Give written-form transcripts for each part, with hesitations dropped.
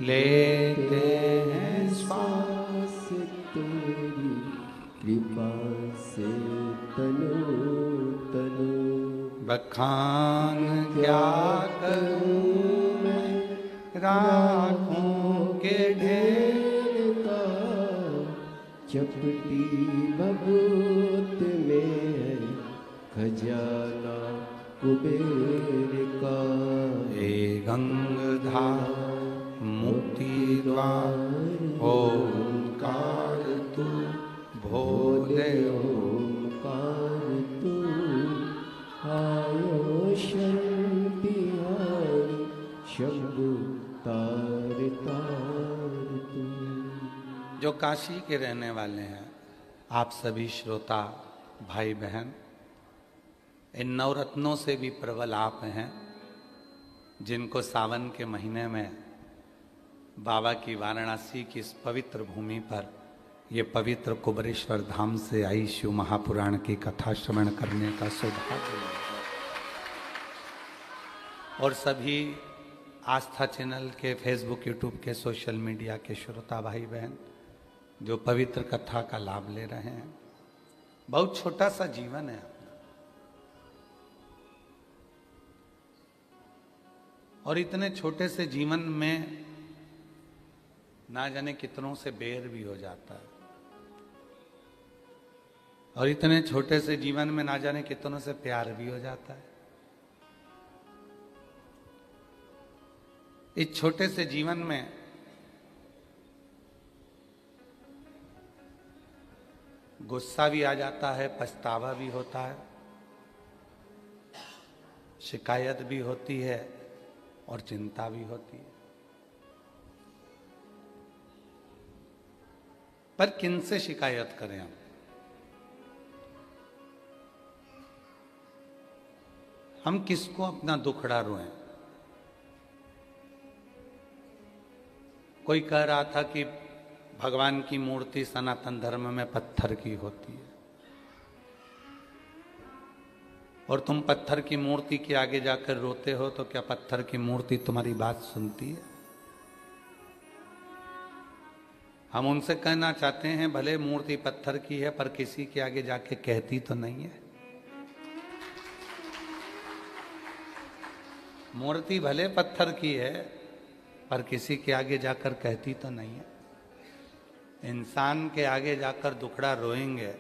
लेते हैं श्वास तेरी कृपा से तनु तनु। बखान क्या करूं मैं राखों के ढेर का, चपटी बबूत में है खजाना कुबेर का। हे गंगाधार मुक्ति द्वार ओंकार तू भोले ओंकार तू आयो शक्ति हारी शंभु तार तार तू। जो काशी के रहने वाले हैं, आप सभी श्रोता भाई बहन, इन नवरत्नों से भी प्रबल आप हैं, जिनको सावन के महीने में बाबा की वाराणसी की इस पवित्र भूमि पर, ये पवित्र कुबरेश्वर धाम से आई शिव महापुराण की कथा श्रवण करने का सौभाग्य मिला। और सभी आस्था चैनल के, फेसबुक, यूट्यूब के, सोशल मीडिया के श्रोता भाई बहन जो पवित्र कथा का लाभ ले रहे हैं। बहुत छोटा सा जीवन है अपना, और इतने छोटे से जीवन में ना जाने कितनों से बैर भी हो जाता है, और इतने छोटे से जीवन में ना जाने कितनों से प्यार भी हो जाता है। इस छोटे से जीवन में गुस्सा भी आ जाता है, पछतावा भी होता है, शिकायत भी होती है और चिंता भी होती है। पर किन से शिकायत करें हम किसको अपना दुखड़ा रोएं? कोई कह रहा था कि भगवान की मूर्ति सनातन धर्म में पत्थर की होती है, और तुम पत्थर की मूर्ति के आगे जाकर रोते हो, तो क्या पत्थर की मूर्ति तुम्हारी बात सुनती है? हम उनसे कहना चाहते हैं, भले मूर्ति पत्थर की है पर किसी के आगे जाके कहती तो नहीं है। मूर्ति भले पत्थर की है पर किसी के आगे जाकर कहती तो नहीं है। इंसान के आगे जाकर दुखड़ा रोएंगे,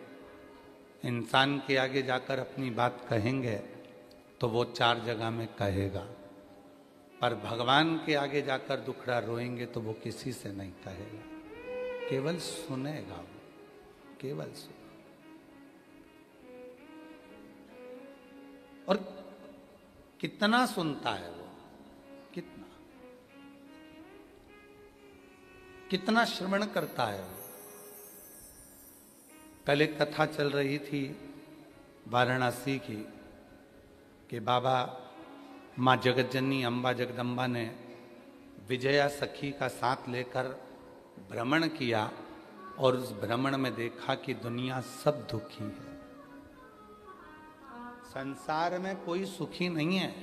इंसान के आगे जाकर अपनी बात कहेंगे तो वो 4 जगह में कहेगा, पर भगवान के आगे जाकर दुखड़ा रोएंगे तो वो किसी से नहीं कहेगा, केवल सुनेगा वो, केवल सुने। और कितना सुनता है वो, कितना श्रवण करता है वो। कल एक कथा चल रही थी वाराणसी की कि बाबा माँ जगतजननी अम्बा जगदम्बा ने विजया सखी का साथ लेकर भ्रमण किया, और उस भ्रमण में देखा कि दुनिया सब दुखी है, संसार में कोई सुखी नहीं है।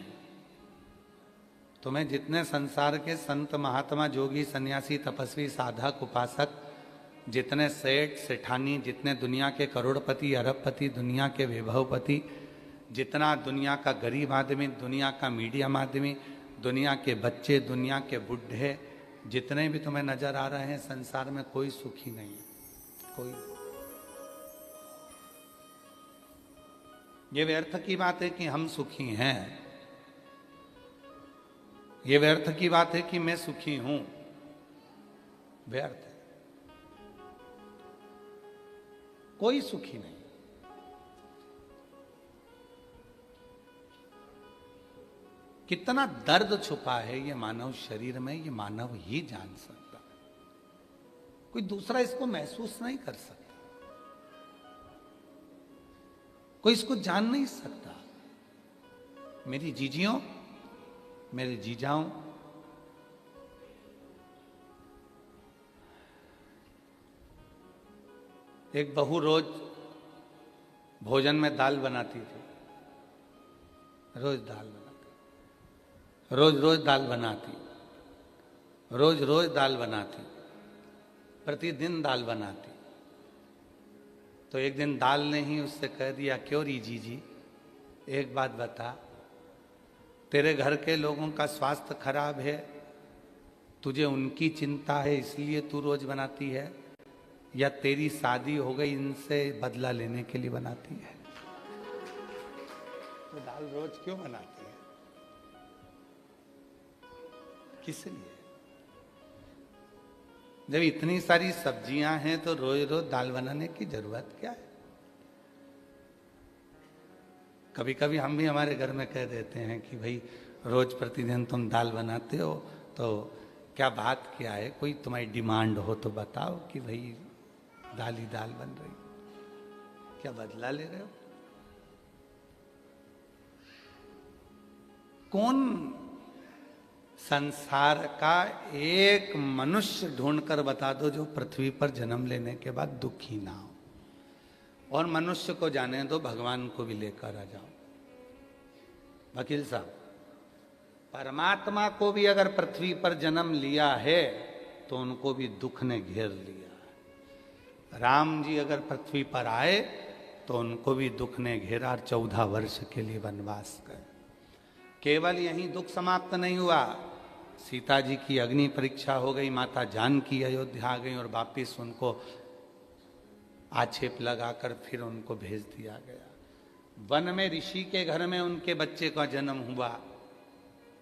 तुम्हें जितने संसार के संत महात्मा जोगी सन्यासी तपस्वी साधक उपासक, जितने सेठ सेठानी, जितने दुनिया के करोड़पति अरबपति, दुनिया के वैभवपति, जितना दुनिया का गरीब आदमी, दुनिया का मीडियम आदमी, दुनिया के बच्चे, दुनिया के बुढ़े, जितने भी तुम्हें नजर आ रहे हैं, संसार में कोई सुखी नहीं है, कोई। ये व्यर्थ की बात है कि हम सुखी हैं, ये व्यर्थ की बात है कि मैं सुखी हूं, व्यर्थ है। कोई सुखी नहीं। कितना दर्द छुपा है ये मानव शरीर में, ये मानव ही जान सकता है, कोई दूसरा इसको महसूस नहीं कर सकता, कोई इसको जान नहीं सकता। मेरी जीजियों, मेरे जीजाओं, एक बहू रोज भोजन में दाल बनाती थी, रोज दाल बनाती, रोज रोज दाल बनाती। रोज रोज दाल बनाती, प्रतिदिन दाल बनाती। तो एक दिन दाल ने ही उससे कह दिया, क्यों रीजी जी, एक बात बता, तेरे घर के लोगों का स्वास्थ्य खराब है, तुझे उनकी चिंता है इसलिए तू रोज बनाती है, या तेरी शादी हो गई इनसे बदला लेने के लिए बनाती है? तो दाल रोज क्यों बनाती है? किस लिए? जब इतनी सारी सब्जियां हैं तो रोज रोज दाल बनाने की जरूरत क्या है? कभी कभी हम भी हमारे घर में कह देते हैं कि भाई रोज प्रतिदिन तुम दाल बनाते हो, तो क्या बात क्या है, कोई तुम्हारी डिमांड हो तो बताओ कि भाई दाल ही दाल बन रही, क्या बदला ले रहे हो? कौन संसार का एक मनुष्य ढूंढकर बता दो जो पृथ्वी पर जन्म लेने के बाद दुखी ना हो? और मनुष्य को जाने दो, भगवान को भी लेकर आ जाओ। वकील साहब, परमात्मा को भी अगर पृथ्वी पर जन्म लिया है तो उनको भी दुख ने घेर लिया। राम जी अगर पृथ्वी पर आए तो उनको भी दुख ने घेरा, 14 वर्ष के लिए वनवास गए। केवल यहीं दुख समाप्त नहीं हुआ, सीता जी की अग्नि परीक्षा हो गई, माता जानकी अयोध्या आ गई और वापिस उनको आक्षेप लगाकर फिर उनको भेज दिया गया। वन में ऋषि के घर में उनके बच्चे का जन्म हुआ,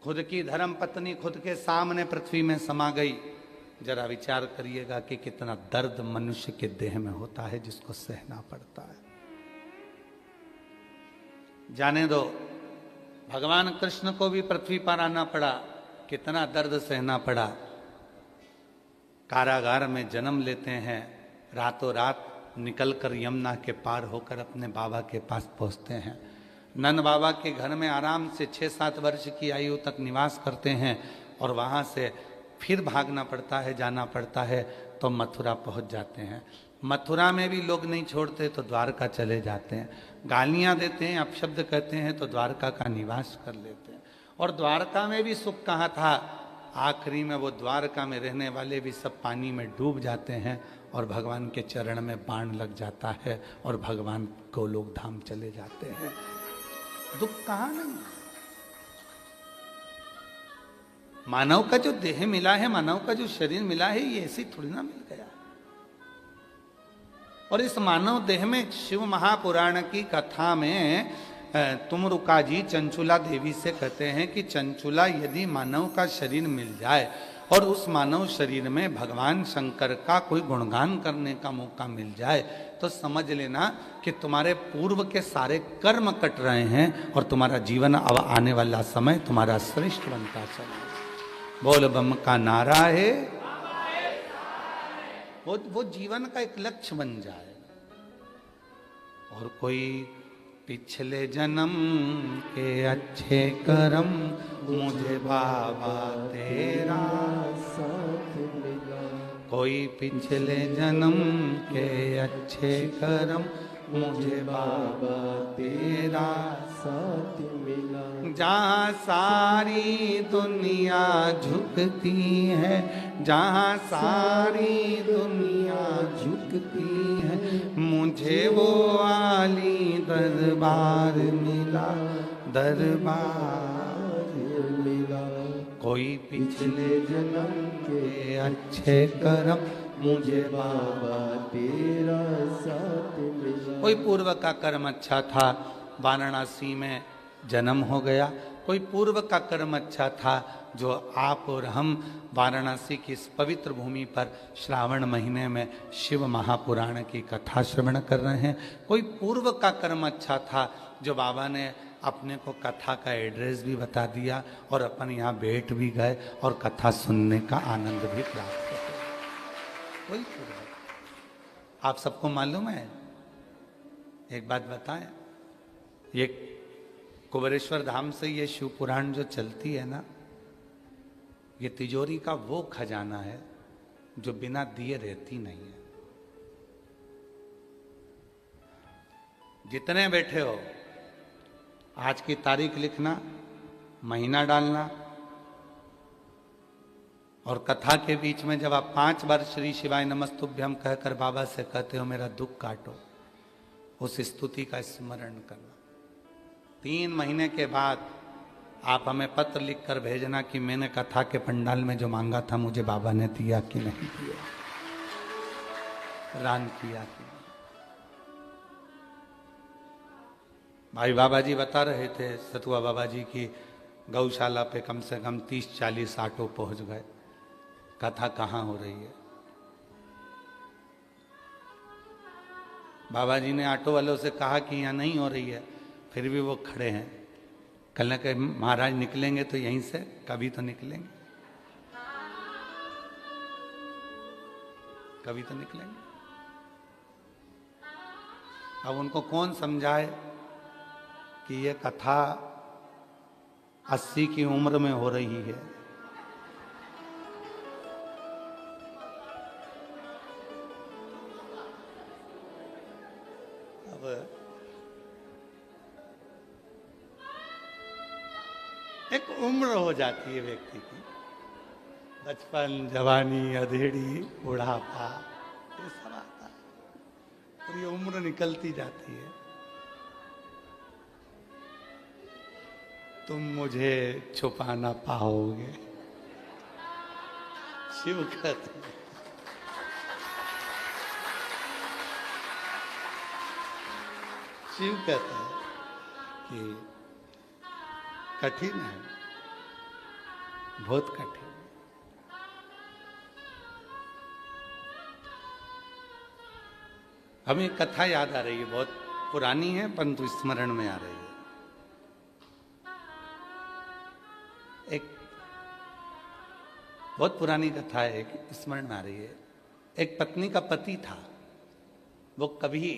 खुद की धर्म पत्नी खुद के सामने पृथ्वी में समा गई। जरा विचार करिएगा कि कितना दर्द मनुष्य के देह में होता है जिसको सहना पड़ता है। जाने दो, भगवान कृष्ण को भी पृथ्वी पर आना पड़ा, कितना दर्द सहना पड़ा। कारागार में जन्म लेते हैं, रातों रात निकलकर यमुना के पार होकर अपने बाबा के पास पहुंचते हैं। नंद बाबा के घर में आराम से 6-7 वर्ष की आयु तक निवास करते हैं और वहाँ से फिर भागना पड़ता है, जाना पड़ता है, तो मथुरा पहुँच जाते हैं। मथुरा में भी लोग नहीं छोड़ते तो द्वारका चले जाते हैं, गालियाँ देते हैं, अपशब्द कहते हैं तो द्वारका का निवास कर लेते हैं। और द्वारका में भी सुख कहाँ था, आखिरी में वो द्वारका में रहने वाले भी सब पानी में डूब जाते हैं और भगवान के चरण में बाण लग जाता है और भगवान गोलोक धाम चले जाते हैं। दुख कहाँ नहीं। मानव का जो देह मिला है, मानव का जो शरीर मिला है, ये ऐसे थोड़ी ना मिल गया। और इस मानव देह में शिव महापुराण की कथा में तुमरुका जी चंचुला देवी से कहते हैं कि चंचुला, यदि मानव का शरीर मिल जाए और उस मानव शरीर में भगवान शंकर का कोई गुणगान करने का मौका मिल जाए तो समझ लेना कि तुम्हारे पूर्व के सारे कर्म कट रहे हैं और तुम्हारा जीवन अब आने वाला समय तुम्हारा श्रेष्ठ बनता चला। बोल बम का नारा है, वो जीवन का एक लक्ष्य बन जाए। और कोई पिछले जन्म के अच्छे कर्म मुझे बाबा तेरा साथ मिला, कोई पिछले जन्म के अच्छे कर्म मुझे बाबा तेरा साथ मिला। जहाँ सारी दुनिया झुकती है, जहाँ सारी दुनिया झुकती है, मुझे वो आली दरबार मिला, दरबार मिला। कोई पिछले पिछले जन्म के अच्छे कर्म मुझे बाबा तेरा साथ मिला। कोई पूर्व का कर्म अच्छा था, वाराणसी में जन्म हो गया। कोई पूर्व का कर्म अच्छा था, जो आप और हम वाराणसी की इस पवित्र भूमि पर श्रावण महीने में शिव महापुराण की कथा श्रवण कर रहे हैं। कोई पूर्व का कर्म अच्छा था, जो बाबा ने अपने को कथा का एड्रेस भी बता दिया और अपन यहाँ बैठ भी गए और कथा सुनने का आनंद भी प्राप्त किया। कोई पूर्व, आप सबको मालूम है, एक बात बताएं, ये कुबेरेश्वर धाम से ये शिव पुराण जो चलती है ना, ये तिजोरी का वो खजाना है जो बिना दिए रहती नहीं है। जितने बैठे हो, आज की तारीख लिखना, महीना डालना और कथा के बीच में जब आप 5 बार श्री शिवाय नमस्तुभ्यम कहकर बाबा से कहते हो मेरा दुख काटो, उस स्तुति का स्मरण करना। 3 महीने के बाद आप हमें पत्र लिखकर भेजना कि मैंने कथा के पंडाल में जो मांगा था मुझे बाबा ने दिया कि नहीं दिया, रान किया कि नहीं। भाई बाबा जी बता रहे थे सतुआ बाबा जी की गौशाला पे कम से कम 30-40 ऑटो पहुंच गए। कथा कहाँ हो रही है? बाबा जी ने ऑटो वालों से कहा कि यहाँ नहीं हो रही है, फिर भी वो खड़े हैं। कल न कहीं महाराज निकलेंगे तो यहीं से कभी तो निकलेंगे, कभी तो निकलेंगे। अब उनको कौन समझाए कि ये कथा 80 की उम्र में हो रही है। अब एक उम्र हो जाती है व्यक्ति की, बचपन, जवानी, अधेड़ी, बुढ़ापा, ये सब आता है और ये उम्र निकलती जाती है। तुम मुझे छुपा ना पाओगे, शिव कहते हैं। शिव कहते हैं कि कठिन है, बहुत कठिन। हमें कथा याद आ रही है, बहुत पुरानी है परंतु स्मरण में आ रही है। एक बहुत पुरानी कथा है, एक स्मरण में आ रही है। एक पत्नी का पति था, वो कभी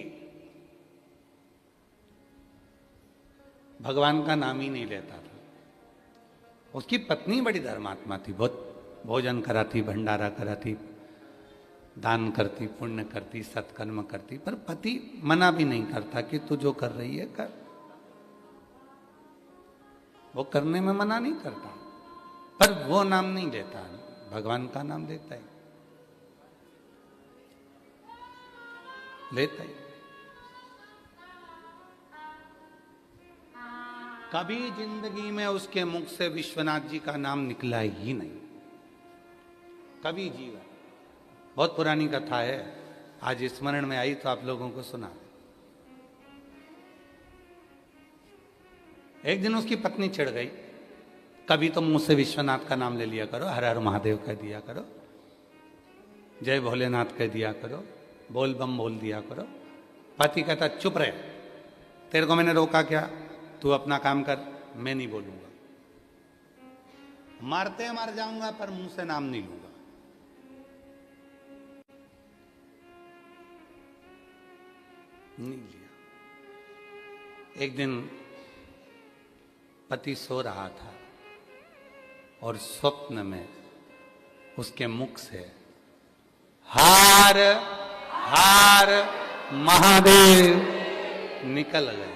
भगवान का नाम ही नहीं लेता था। उसकी पत्नी बड़ी धर्मात्मा थी, बहुत भोजन कराती, भंडारा कराती, दान करती, पुण्य करती, सत्कर्म करती, पर पति मना भी नहीं करता कि तू जो कर रही है कर। वो करने में मना नहीं करता, पर वो नाम नहीं लेता, भगवान का नाम लेता है, लेता है। कभी जिंदगी में उसके मुख से विश्वनाथ जी का नाम निकला ही नहीं, कभी जीवन। बहुत पुरानी कथा है, आज स्मरण में आई तो आप लोगों को सुना। एक दिन उसकी पत्नी चिढ़ गई, कभी तो मुंह से विश्वनाथ का नाम ले लिया करो, हर हर महादेव कह दिया करो, जय भोलेनाथ कह दिया करो, बोल बम बोल दिया करो। पति कहता चुप रहे, तेरे को मैंने रोका क्या, तू अपना काम कर, मैं नहीं बोलूंगा, मारते मार जाऊंगा पर मुंह से नाम नहीं लूंगा। नहीं लिया। एक दिन पति सो रहा था और स्वप्न में उसके मुख से हार हार महादेव निकल गया,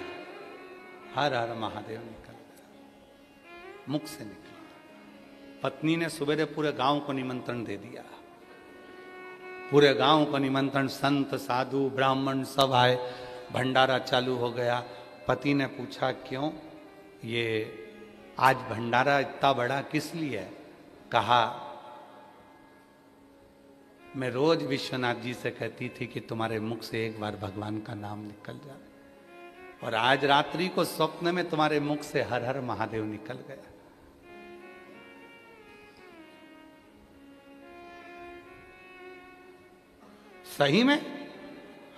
हर हर महादेव निकल गया, मुख से निकला। पत्नी ने सवेरे पूरे गांव को निमंत्रण दे दिया, पूरे गांव को निमंत्रण, संत साधु ब्राह्मण सब आए, भंडारा चालू हो गया। पति ने पूछा क्यों ये आज भंडारा इतना बड़ा किस लिए है? कहा मैं रोज विश्वनाथ जी से कहती थी कि तुम्हारे मुख से एक बार भगवान का नाम निकल जाए, और आज रात्रि को स्वप्न में तुम्हारे मुख से हर हर महादेव निकल गया। सही में?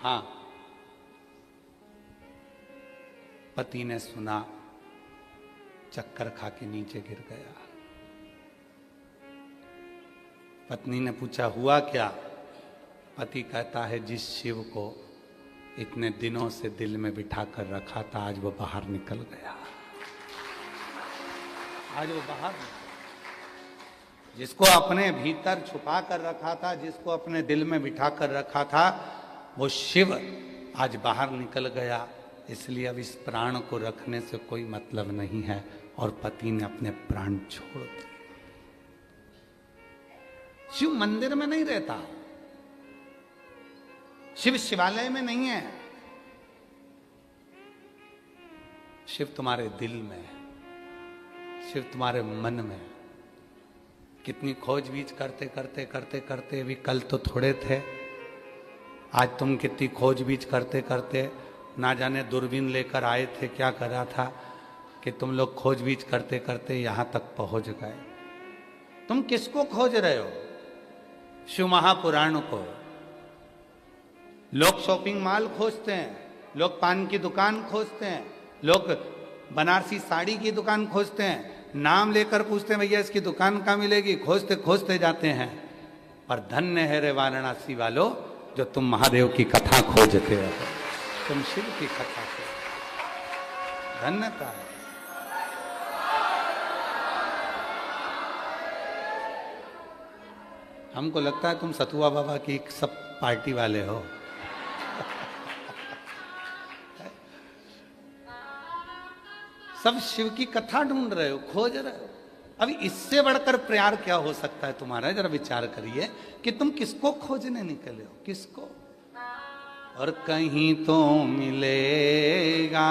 हाँ। पति ने सुना, चक्कर खा के नीचे गिर गया। पत्नी ने पूछा हुआ क्या? पति कहता है जिस शिव को इतने दिनों से दिल में बिठा कर रखा था, आज वो बाहर निकल गया, आज वो बाहर निकल। जिसको अपने भीतर छुपा कर रखा था, जिसको अपने दिल में बिठा कर रखा था, वो शिव आज बाहर निकल गया। इसलिए अब इस प्राण को रखने से कोई मतलब नहीं है, और पति ने अपने प्राण छोड़ दिए। शिव मंदिर में नहीं रहता, शिव शिवालय में नहीं है, शिव तुम्हारे दिल में है, शिव तुम्हारे मन में है। कितनी खोजबीज करते करते करते करते, अभी कल तो थोड़े थे, आज तुम कितनी खोजबीज करते करते, ना जाने दूरबीन लेकर आए थे, क्या करा था कि तुम लोग खोजबीज करते करते यहां तक पहुंच गए। तुम किसको खोज रहे हो? शिव महापुराण को। लोग शॉपिंग मॉल खोजते हैं, लोग पान की दुकान खोजते हैं, लोग बनारसी साड़ी की दुकान खोजते हैं, नाम लेकर पूछते हैं भैया इसकी दुकान कहाँ मिलेगी, खोजते खोजते जाते हैं। पर धन्य है रे वाराणसी वालों जो तुम महादेव की कथा खोजते हो, तुम शिव की कथा खोजते, धन्यता है। हमको लगता है तुम सतुआ बाबा की सब पार्टी वाले हो। सब शिव की कथा ढूंढ रहे हो, खोज रहे हो। अभी इससे बढ़कर प्यार क्या हो सकता है तुम्हारा? जरा विचार करिए कि तुम किसको खोजने निकले हो, किसको? और कहीं तो मिलेगा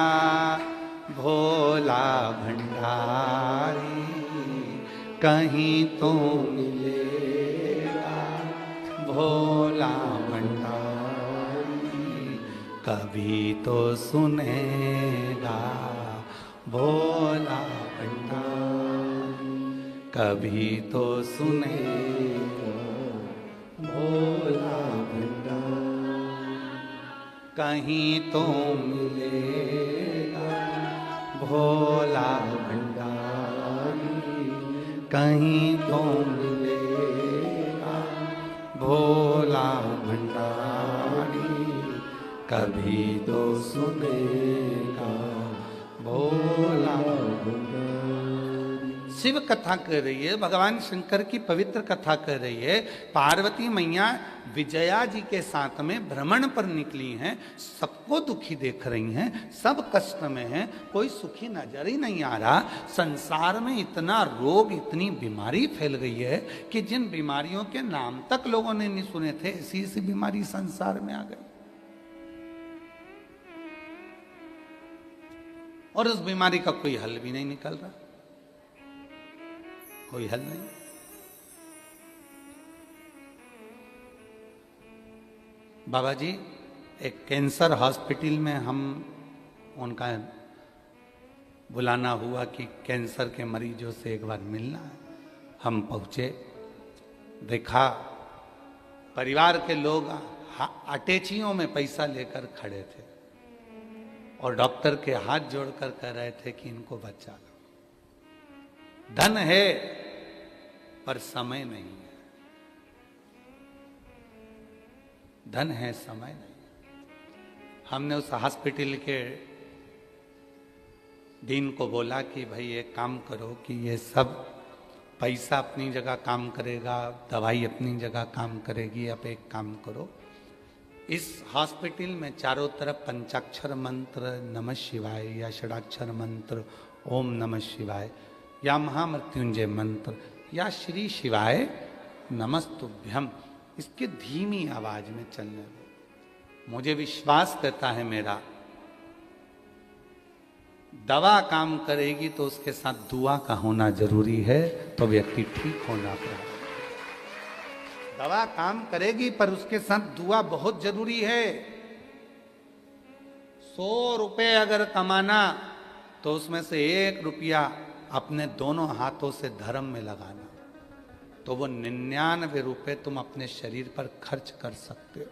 भोला भंडारी, कहीं तो मिलेगा भोला भंडारी, कभी तो सुनेगा भोला भंडारी, कभी तो सुनेगा भोला भंडारी, कहीं तो मिलेगा भोला भंडारी, कहीं तो मिलेगा भोला भंडारी, कभी तो सुनेगा भोला भंडारी। शिव कथा कर रही है, भगवान शंकर की पवित्र कथा कर रही है। पार्वती मैया विजया जी के साथ में भ्रमण पर निकली हैं, सबको दुखी देख रही हैं, सब कष्ट में हैं, कोई सुखी नजर ही नहीं आ रहा। संसार में इतना रोग, इतनी बीमारी फैल गई है कि जिन बीमारियों के नाम तक लोगों ने नहीं सुने थे, ऐसी ऐसी बीमारी संसार में आ गई। और उस बीमारी का कोई हल भी नहीं निकल रहा, कोई हल नहीं। बाबा जी, एक कैंसर हॉस्पिटल में हम उनका बुलाना हुआ कि कैंसर के मरीजों से एक बार मिलना है। हम पहुंचे, देखा परिवार के लोग अटैचियों में पैसा लेकर खड़े थे और डॉक्टर के हाथ जोड़कर कह रहे थे कि इनको बचा लो। धन है पर समय नहीं है, धन है समय नहीं। हमने उस हॉस्पिटल के डीन को बोला कि भाई एक काम करो कि ये सब पैसा अपनी जगह काम करेगा, दवाई अपनी जगह काम करेगी, अब एक काम करो, इस हॉस्पिटल में चारों तरफ पंचाक्षर मंत्र नमः शिवाय या षडाक्षर मंत्र ओम नमः शिवाय या महामृत्युंजय मंत्र या श्री शिवाय नमस्तुभ्यम, इसके धीमी आवाज में चलने दो। मुझे विश्वास कहता है मेरा, दवा काम करेगी तो उसके साथ दुआ का होना जरूरी है, तो व्यक्ति ठीक होना पड़ेगा। दवा काम करेगी पर उसके साथ दुआ बहुत जरूरी है। 100 रुपए अगर कमाना तो उसमें से 1 रुपया अपने दोनों हाथों से धर्म में लगाना, तो वो 99 रुपए तुम अपने शरीर पर खर्च कर सकते हो,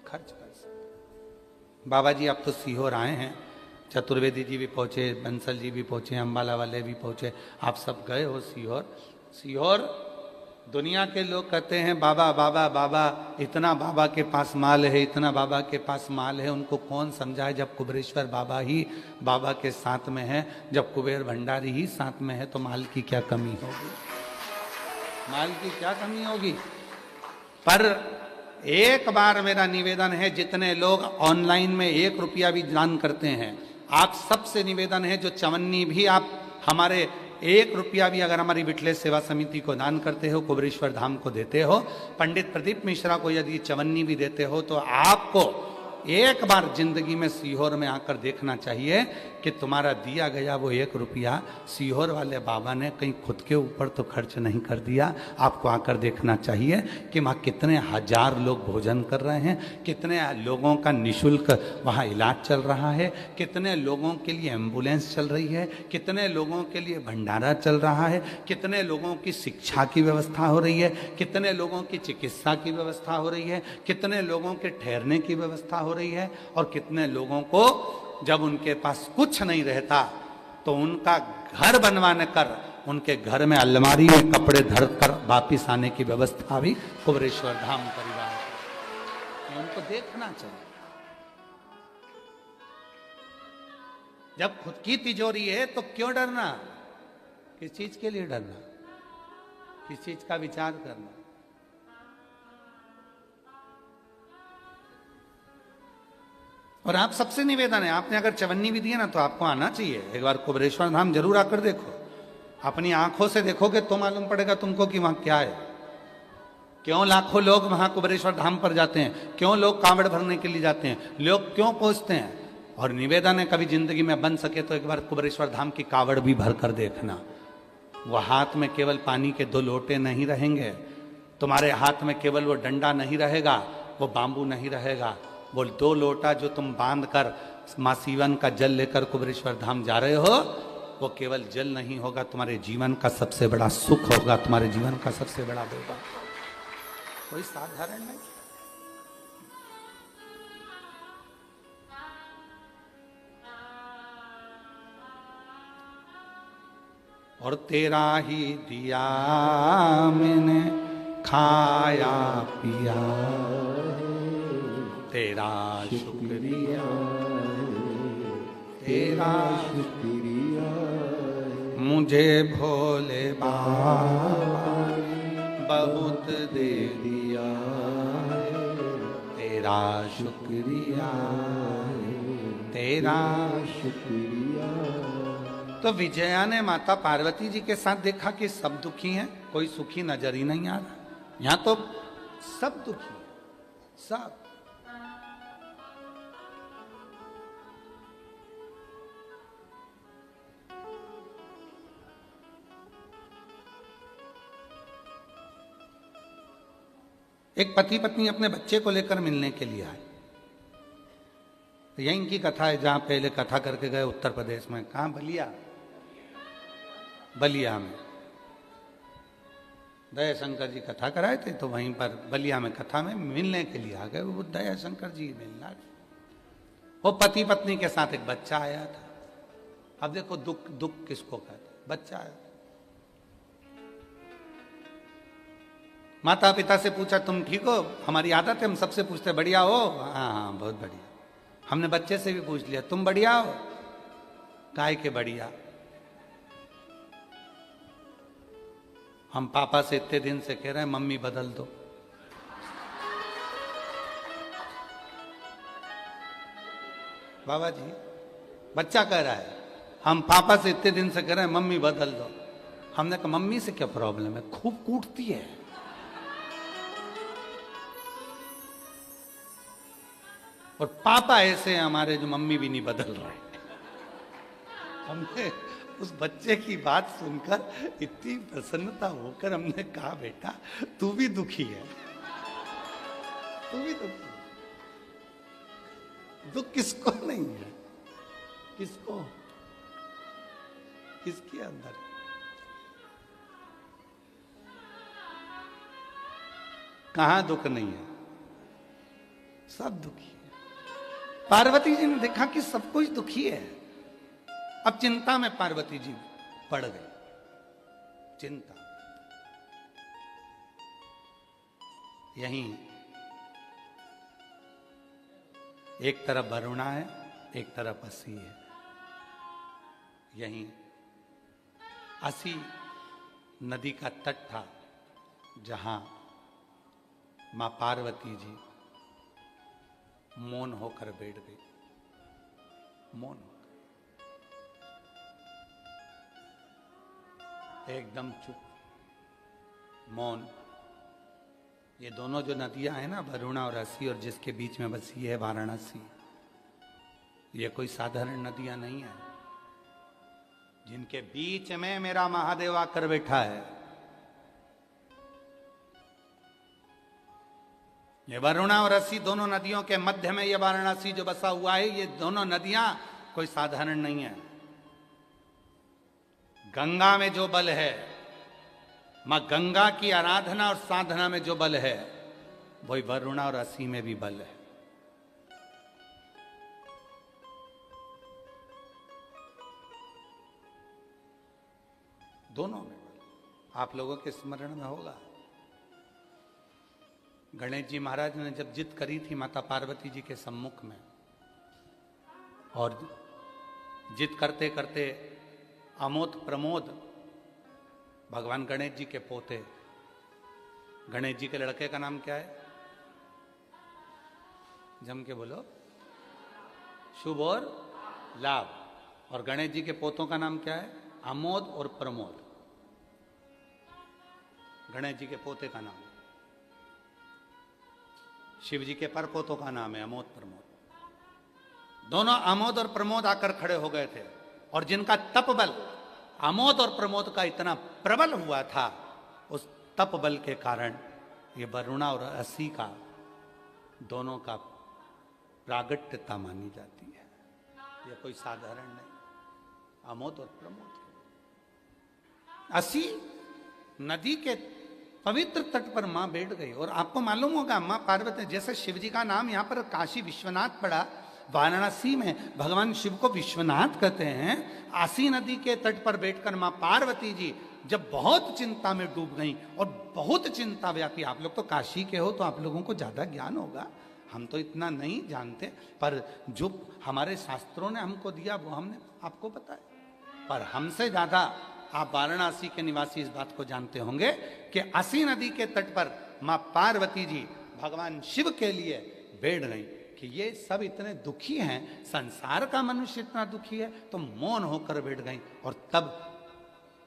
खर्च कर सकते हो। बाबा जी आप तो सीहोर आए हैं, चतुर्वेदी जी भी पहुंचे, बंसल जी भी पहुंचे, अंबाला वाले भी पहुंचे, आप सब गए हो सीहोर। सीहोर दुनिया के लोग कहते हैं बाबा बाबा बाबा, इतना बाबा के पास माल है, इतना बाबा के पास माल है। उनको कौन समझाए जब कुबेरेश्वर बाबा ही बाबा के साथ में है, जब कुबेर भंडारी ही साथ में है, तो माल की क्या कमी होगी, माल की क्या कमी होगी। पर एक बार मेरा निवेदन है, जितने लोग ऑनलाइन में 1 रुपया भी दान करते हैं, आप सबसे निवेदन है जो चवन्नी भी आप हमारे 1 रुपया भी अगर हमारी विठलेश सेवा समिति को दान करते हो, कुबेरेश्वर धाम को देते हो, पंडित प्रदीप मिश्रा को यदि चवन्नी भी देते हो, तो आपको एक बार जिंदगी में सीहोर में आकर देखना चाहिए कि तुम्हारा दिया गया वो 1 रुपया सीहोर वाले बाबा ने कहीं खुद के ऊपर तो खर्च नहीं कर दिया। आपको आकर देखना चाहिए कि वहाँ कितने हजार लोग भोजन कर रहे हैं, कितने लोगों का निःशुल्क वहाँ इलाज चल रहा है, कितने लोगों के लिए एम्बुलेंस चल रही है, कितने लोगों के लिए भंडारा चल रहा है, कितने लोगों की शिक्षा की व्यवस्था हो रही है, कितने लोगों की चिकित्सा की व्यवस्था हो रही है, कितने लोगों के ठहरने की व्यवस्था हो रही है, और कितने लोगों को जब उनके पास कुछ नहीं रहता तो उनका घर बनवाने कर उनके घर में अलमारी में कपड़े धर कर वापिस आने की व्यवस्था भी कुबेरेश्वर धाम परिवार है। उनको देखना चाहिए। जब खुद की तिजोरी है तो क्यों डरना? किस चीज के लिए डरना? किस चीज का विचार करना? और आप सबसे निवेदन है, आपने अगर चवन्नी भी दी है ना तो आपको आना चाहिए, एक बार कुबेरेश्वर धाम जरूर आकर देखो, अपनी आंखों से देखोगे तो मालूम पड़ेगा तुमको कि वहां क्या है, क्यों लाखों लोग वहां कुबेरेश्वर धाम पर जाते हैं, क्यों लोग कांवड़ भरने के लिए जाते हैं, लोग क्यों पहुंचते हैं। और निवेदन है कभी जिंदगी में बन सके तो एक बार कुबेरेश्वर धाम की कावड़ भी भर कर देखना। वो हाथ में केवल पानी के 2 लोटे नहीं रहेंगे, तुम्हारे हाथ में केवल वो डंडा नहीं रहेगा, वो बांबू नहीं रहेगा, वो 2 लोटा जो तुम बांध कर माँ सीवन का जल लेकर कुबेरेश्वर धाम जा रहे हो, वो केवल जल नहीं होगा, तुम्हारे जीवन का सबसे बड़ा सुख होगा, तुम्हारे जीवन का सबसे बड़ा होगा। कोई साधारण नहीं। और तेरा ही दिया मैंने खाया पिया, तेरा शुक्रिया, तेरा शुक्रिया मुझे भोले बाबा बहुत दे दिया, तेरा शुक्रिया, तेरा शुक्रिया। तो विजया ने माता पार्वती जी के साथ देखा कि सब दुखी हैं, कोई सुखी नजर ही नहीं आ रहा। यहां तो सब दुखी हैं, सब। एक पति पत्नी अपने बच्चे को लेकर मिलने के लिए आए। तो यही इनकी कथा है, जहां पहले कथा करके गए उत्तर प्रदेश में, कहां? बलिया, बलिया में दया शंकर जी कथा कराए थे, तो वहीं पर बलिया में कथा में मिलने के लिए आ गए। वो दया शंकर जी मिलना, वो पति पत्नी के साथ एक बच्चा आया था। अब देखो दुख, दुख किसको कहते? बच्चा आया। माता पिता से पूछा तुम ठीक हो? हमारी आदत है हम सबसे पूछते बढ़िया हो? हाँ हाँ बहुत बढ़िया। हमने बच्चे से भी पूछ लिया तुम बढ़िया हो? काय के बढ़िया। हम पापा से इतने दिन से कह रहे हैं मम्मी बदल दो। बाबा जी, बच्चा कह रहा है हम पापा से इतने दिन से कह रहे हैं मम्मी बदल दो। हमने कहा मम्मी से क्या प्रॉब्लम है? खूब कूटती है। और पापा ऐसे हैं हमारे जो मम्मी भी नहीं बदल रहे। हमने उस बच्चे की बात सुनकर इतनी प्रसन्नता होकर हमने कहा बेटा तू भी दुखी है, तू भी दुखी है। दुख किसको नहीं है? किसको? किसके अंदर? कहां दुख नहीं है? सब दुखी है। पार्वती जी ने देखा कि सब कुछ दुखी है। अब चिंता में पार्वती जी पड़ गए। चिंता। यहीं एक तरफ वरुणा है, एक तरफ असी है। यहीं असी नदी का तट था जहां मां पार्वती जी मौन होकर बैठ गई। मौन होकर। एकदम चुप, मौन। ये दोनों जो नदियां हैं ना, वरुणा और असी, और जिसके बीच में बसी है वाराणसी, ये कोई साधारण नदियां नहीं है। जिनके बीच में मेरा महादेव आकर बैठा है, ये वरुणा और असी दोनों नदियों के मध्य में ये वाराणसी जो बसा हुआ है, ये दोनों नदियां कोई साधारण नहीं है। गंगा में जो बल है, मां गंगा की आराधना और साधना में जो बल है, वही वरुणा और असी में भी बल है। दोनों में बल। आप लोगों के स्मरण में होगा, गणेश जी महाराज ने जब जिद करी थी माता पार्वती जी के सम्मुख में, और जिद करते करते अमोद प्रमोद भगवान गणेश जी के पोते, गणेश जी के लड़के का नाम क्या है? जम के बोलो। शुभ और लाभ। और गणेश जी के पोतों का नाम क्या है? अमोद और प्रमोद। गणेश जी के पोते का नाम। शिव जी के परपोतों का नाम है अमोद प्रमोद। दोनों अमोद और प्रमोद आकर खड़े हो गए थे, और जिनका तप बल अमोद और प्रमोद का इतना प्रबल हुआ था, उस तप बल के कारण ये वरुणा और असी का दोनों का प्रागट्यता मानी जाती है। ये कोई साधारण नहीं, अमोद और प्रमोद। असी नदी के पवित्र तट पर मां बैठ गई। और आपको मालूम होगा, मां पार्वती, जैसे शिव जी का नाम यहां पर काशी विश्वनाथ पड़ा, वाराणसी में भगवान शिव को विश्वनाथ कहते हैं। आसी नदी के तट पर बैठकर मां पार्वती जी जब बहुत चिंता में डूब गई, और बहुत चिंता व्यापी। आप लोग तो काशी के हो तो आप लोगों को ज्यादा ज्ञान होगा, हम तो इतना नहीं जानते, पर जो हमारे शास्त्रों ने हमको दिया वो हमने आपको बताया। पर हमसे ज्यादा आप वाराणसी के निवासी इस बात को जानते होंगे कि असी नदी के तट पर मां पार्वती जी भगवान शिव के लिए बैठ गई कि ये सब इतने दुखी हैं, संसार का मनुष्य इतना दुखी है, तो मौन होकर बैठ गई। और तब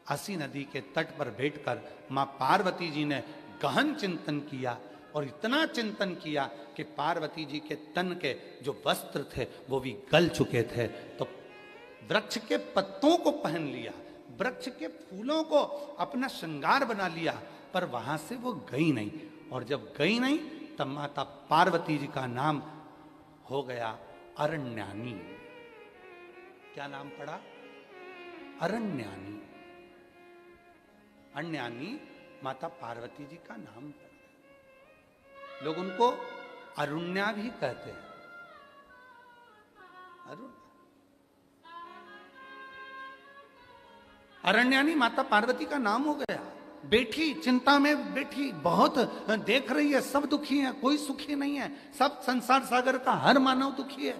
असी नदी के तट पर बैठकर मां पार्वती जी ने गहन चिंतन किया, और इतना चिंतन किया कि पार्वती जी के तन के जो वस्त्र थे वो भी गल चुके थे। तो वृक्ष के पत्तों को पहन लिया, वृक्ष के फूलों को अपना श्रृंगार बना लिया, पर वहां से वो गई नहीं। और जब गई नहीं, तब माता पार्वती जी का नाम हो गया अरण्यानी। क्या नाम पड़ा? अरण्यानी। अरण्यानी माता पार्वती जी का नाम पड़ा। लोग उनको अरुण्या भी कहते हैं। अरुण अरण्यानी माता पार्वती का नाम हो गया। बैठी चिंता में बैठी, बहुत देख रही है, सब दुखी है, कोई सुखी नहीं है, सब संसार सागर का हर मानव दुखी है।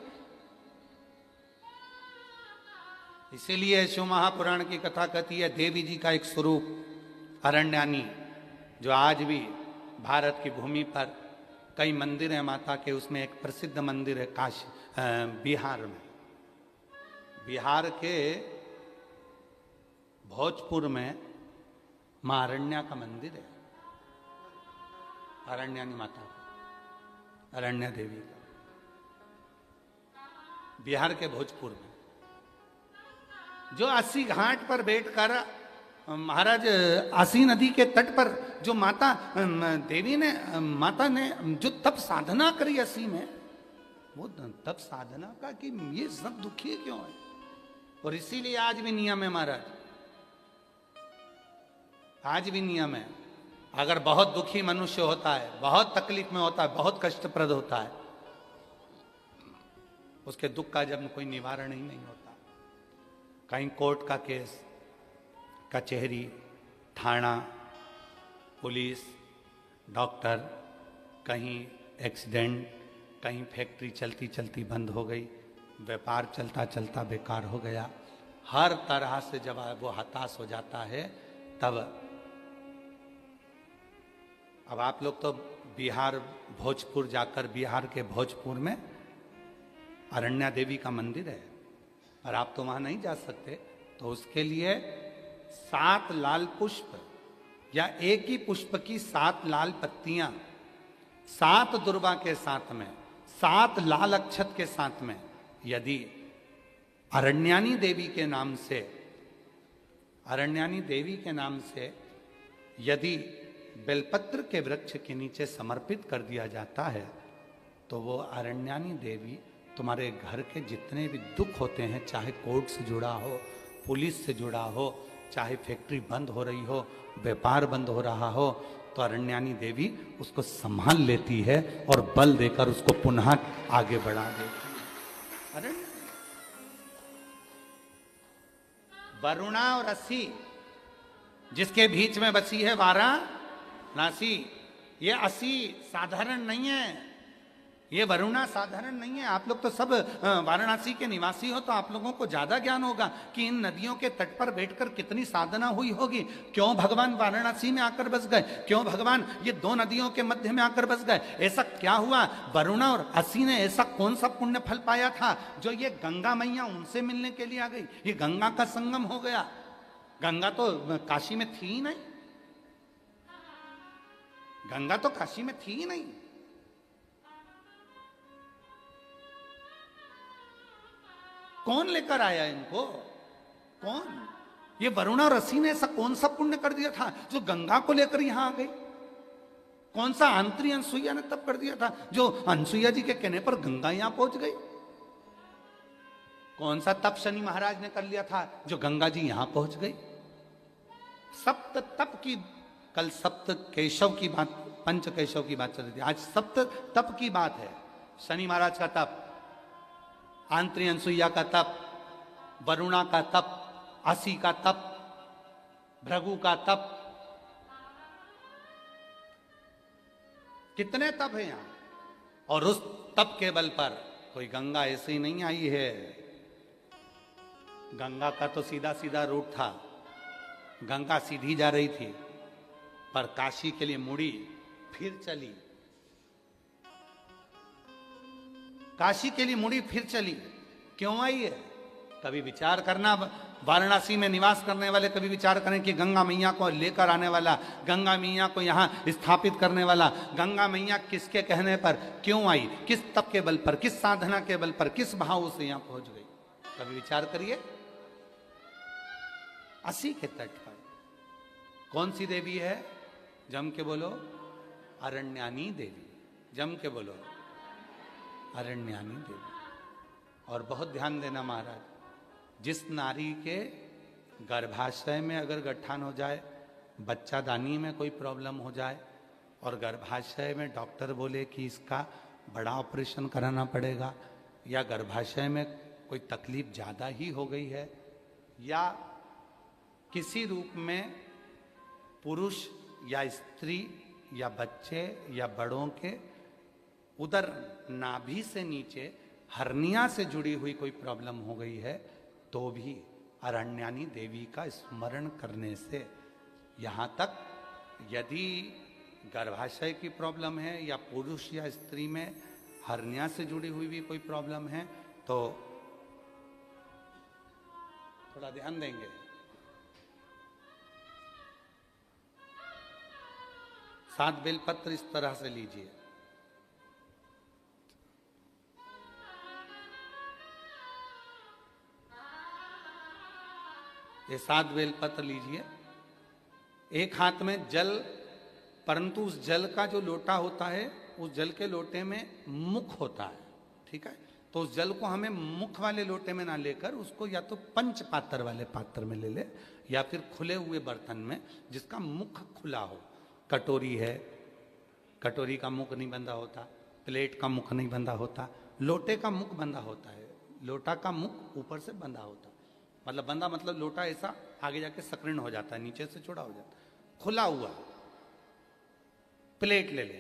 इसीलिए शिव महापुराण की कथा कहती है, देवी जी का एक स्वरूप अरण्यानी, जो आज भी भारत की भूमि पर कई मंदिर हैं माता के, उसमें एक प्रसिद्ध मंदिर है काशी बिहार में। बिहार के भोजपुर में मां अरण्या का मंदिर है, अरण्यानी माता का, अरण्या देवी का, बिहार के भोजपुर में। जो अस्सी घाट पर बैठकर महाराज आसी नदी के तट पर जो माता देवी ने, माता ने जो तप साधना करी अस्सी में, वो तप साधना का कि ये सब दुखी क्यों है। और इसीलिए आज भी नियम है महाराज, आज भी नियम है, अगर बहुत दुखी मनुष्य होता है, बहुत तकलीफ में होता है, बहुत कष्टप्रद होता है, उसके दुख का जब कोई निवारण ही नहीं होता, कहीं कोर्ट का केस, कचहरी, थाना, पुलिस, डॉक्टर, कहीं एक्सीडेंट, कहीं फैक्ट्री चलती चलती बंद हो गई, व्यापार चलता चलता बेकार हो गया, हर तरह से जब वो हताश हो जाता है, तब अब आप लोग तो बिहार भोजपुर जाकर, बिहार के भोजपुर में अरण्या देवी का मंदिर है, और आप तो वहां नहीं जा सकते, तो उसके लिए 7 लाल पुष्प या एक ही पुष्प की 7 लाल पत्तियां 7 दुर्वा के साथ में 7 लाल अक्षत के साथ में यदि अरण्यानी देवी के नाम से यदि बेलपत्र के वृक्ष के नीचे समर्पित कर दिया जाता है तो वो अरण्यानी देवी तुम्हारे घर के जितने भी दुख होते हैं, चाहे कोर्ट से जुड़ा हो, पुलिस से जुड़ा हो, चाहे फैक्ट्री बंद हो रही हो, व्यापार बंद हो रहा हो, तो अरण्यानी देवी उसको संभाल लेती है और बल देकर उसको पुनः आगे बढ़ा देती है। वरुणा और असी जिसके बीच में बसी है वाराणसी, ये असी साधारण नहीं है, ये वरुणा साधारण नहीं है। आप लोग तो सब वाराणसी के निवासी हो, तो आप लोगों को ज्यादा ज्ञान होगा कि इन नदियों के तट पर बैठकर कितनी साधना हुई होगी। क्यों भगवान वाराणसी में आकर बस गए, क्यों भगवान ये 2 नदियों के मध्य में आकर बस गए, ऐसा क्या हुआ? वरुणा और असी ने ऐसा कौन सा पुण्य फल पाया था जो ये गंगा मैया उनसे मिलने के लिए आ गई? ये गंगा का संगम हो गया। गंगा तो काशी में थी ही नहीं, गंगा तो काशी में थी ही नहीं। कौन लेकर आया इनको? कौन? ये वरुणा और असी ने ऐसा कौन सा पुण्य कर दिया था जो गंगा को लेकर यहां आ गई? कौन सा अंतरी अनसुईया ने तब कर दिया था जो अनसुईया जी के कहने पर गंगा यहां पहुंच गई? कौन सा तप शनि महाराज ने कर लिया था जो गंगा जी यहां पहुंच गई? सप्त तप की, कल सप्त केशव की बात, पंच केशव की बात चल रही थी, आज सप्त तप की बात है। शनि महाराज का तप, आंतरी अनसुईया का तप, वरुणा का तप, असी का तप, भृगु का तप, कितने तप है यहां। और उस तप के बल पर कोई गंगा ऐसे ही नहीं आई है। गंगा का तो सीधा सीधा रूट था, गंगा सीधी जा रही थी, पर काशी के लिए मुड़ी, फिर चली, काशी के लिए मुड़ी फिर चली। क्यों आई है? कभी विचार करना, वाराणसी में निवास करने वाले कभी विचार करें कि गंगा मैया को लेकर आने वाला, गंगा मैया को यहाँ स्थापित करने वाला, गंगा मैया किसके कहने पर क्यों आई, किस तप के बल पर, किस साधना के बल पर, किस भाव से यहाँ पहुंच गई? कभी विचार करिए। असी के तट पर कौन सी देवी है? जम के बोलो, अरण्यानी देवी। जम के बोलो, अरण्यानी देवी। और बहुत ध्यान देना महाराज, जिस नारी के गर्भाशय में अगर गट्ठान हो जाए, बच्चा दानी में कोई प्रॉब्लम हो जाए और गर्भाशय में डॉक्टर बोले कि इसका बड़ा ऑपरेशन कराना पड़ेगा, या गर्भाशय में कोई तकलीफ ज़्यादा ही हो गई है, या किसी रूप में पुरुष या स्त्री या बच्चे या बड़ों के उधर नाभि से नीचे हर्निया से जुड़ी हुई कोई प्रॉब्लम हो गई है, तो भी अरण्यानी देवी का स्मरण करने से, यहाँ तक यदि गर्भाशय की प्रॉब्लम है या पुरुष या स्त्री में हर्निया से जुड़ी हुई भी कोई प्रॉब्लम है, तो थोड़ा ध्यान देंगे। सात बेलपत्र इस तरह से लीजिए, ये 7 बेलपत्र लीजिए। एक हाथ में जल, परंतु उस जल का जो लोटा होता है, उस जल के लोटे में मुख होता है, ठीक है? तो उस जल को हमें मुख वाले लोटे में ना लेकर उसको या तो पंच पात्र वाले पात्र में ले ले, या फिर खुले हुए बर्तन में जिसका मुख खुला हो। कटोरी है, कटोरी का मुख नहीं बंधा होता, प्लेट का मुख नहीं बंधा होता, लोटे का मुख बंधा होता है। लोटा का मुख ऊपर से बंधा होता, मतलब बंधा मतलब लोटा ऐसा आगे जाके सक्रिण हो जाता है, नीचे से चौड़ा हो जाता है। खुला हुआ प्लेट ले ले,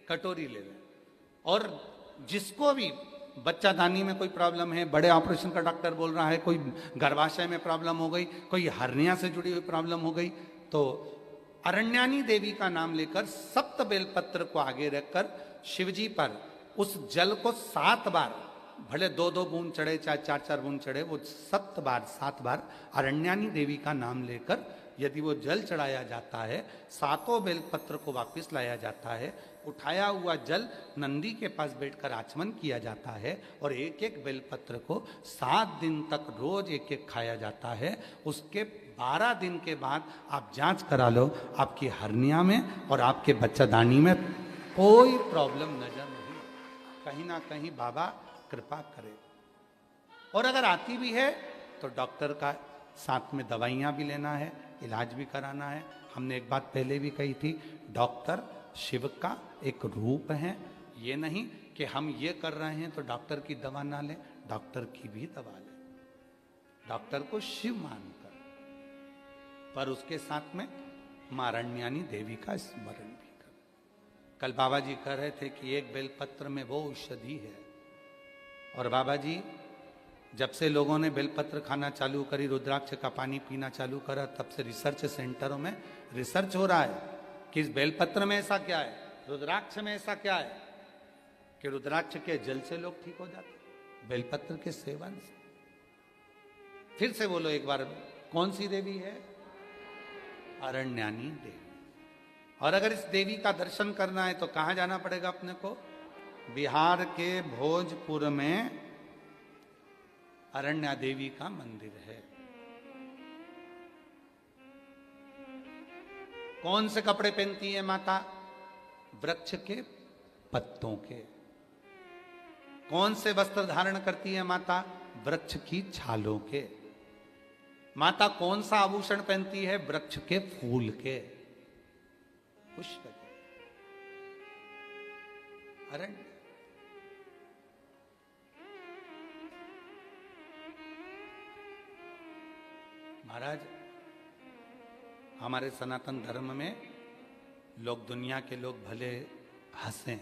कटोरी ले ले। और जिसको भी बच्चा दानी में कोई प्रॉब्लम है, बड़े ऑपरेशन का डॉक्टर बोल रहा है, कोई गर्भाशय में प्रॉब्लम हो गई, कोई हर्निया से जुड़ी हुई प्रॉब्लम हो गई, तो अरण्यानी देवी का नाम लेकर 7 बेलपत्र को आगे रखकर शिवजी पर उस जल को 7 बार भले 2-2 बूंद चढ़े चाहे 4-4 बूंद चढ़े, वो 7 बार अरण्यानी देवी का नाम लेकर यदि वो जल चढ़ाया जाता है, 7 बेलपत्र को वापस लाया जाता है, उठाया हुआ जल नंदी के पास बैठकर आचमन किया जाता है और एक एक बेलपत्र को 7 दिन तक रोज एक एक खाया जाता है। उसके 12 दिन के बाद आप जांच करा लो, आपकी हर्निया में और आपके बच्चादानी में कोई प्रॉब्लम नजर नहीं, कहीं ना कहीं बाबा कृपा करे। और अगर आती भी है तो डॉक्टर का साथ में दवाइयाँ भी लेना है, इलाज भी कराना है। हमने एक बात पहले भी कही थी, डॉक्टर शिव का एक रूप है। ये नहीं कि हम ये कर रहे हैं तो डॉक्टर की दवा ना लें, डॉक्टर की भी दवा लें, डॉक्टर को शिव मानकर, पर उसके साथ में मां अरण्यानी देवी का स्मरण भी कर। कल बाबा जी कह रहे थे कि एक बेलपत्र में वो औषधि है, और बाबा जी जब से लोगों ने बेलपत्र खाना चालू करी, रुद्राक्ष का पानी पीना चालू करा, तब से रिसर्च सेंटरों में रिसर्च हो रहा है कि इस बेलपत्र में ऐसा क्या है, रुद्राक्ष में ऐसा क्या है कि रुद्राक्ष के जल से लोग ठीक हो जाते, बेलपत्र के सेवन से। फिर से बोलो एक बार, कौन सी देवी है? अरण्यानी देवी। और अगर इस देवी का दर्शन करना है तो कहां जाना पड़ेगा अपने को? बिहार के भोजपुर में अरण्या देवी का मंदिर है। कौन से कपड़े पहनती है माता? वृक्ष के पत्तों के। कौन से वस्त्र धारण करती है माता? वृक्ष की छालों के। माता कौन सा आभूषण पहनती है? वृक्ष के फूल के, पुष्प के। अरण्य महाराज, हमारे सनातन धर्म में लोग, दुनिया के लोग भले हंसें,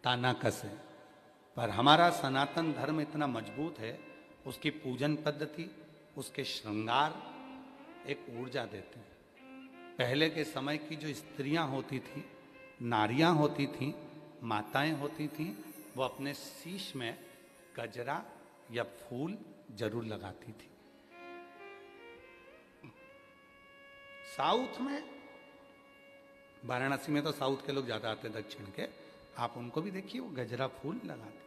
ताना कसें, पर हमारा सनातन धर्म इतना मजबूत है, उसकी पूजन पद्धति, उसके श्रृंगार एक ऊर्जा देते हैं। पहले के समय की जो स्त्रियां होती थी, नारियां होती थी, माताएं होती थी, वो अपने शीश में गजरा या फूल जरूर लगाती थी। साउथ में, वाराणसी में तो साउथ के लोग ज्यादा आते हैं, दक्षिण के, आप उनको भी देखिए, वो गजरा फूल लगाते।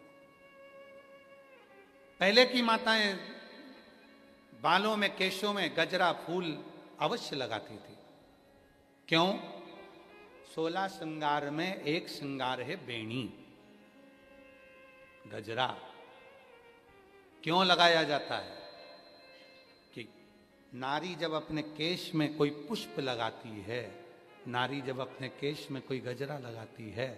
पहले की माताएं बालों में, केशों में गजरा फूल अवश्य लगाती थी। क्यों? 16 श्रृंगार में एक श्रृंगार है बेणी, गजरा। क्यों लगाया जाता है? कि नारी जब अपने केश में कोई पुष्प लगाती है, नारी जब अपने केश में कोई गजरा लगाती है,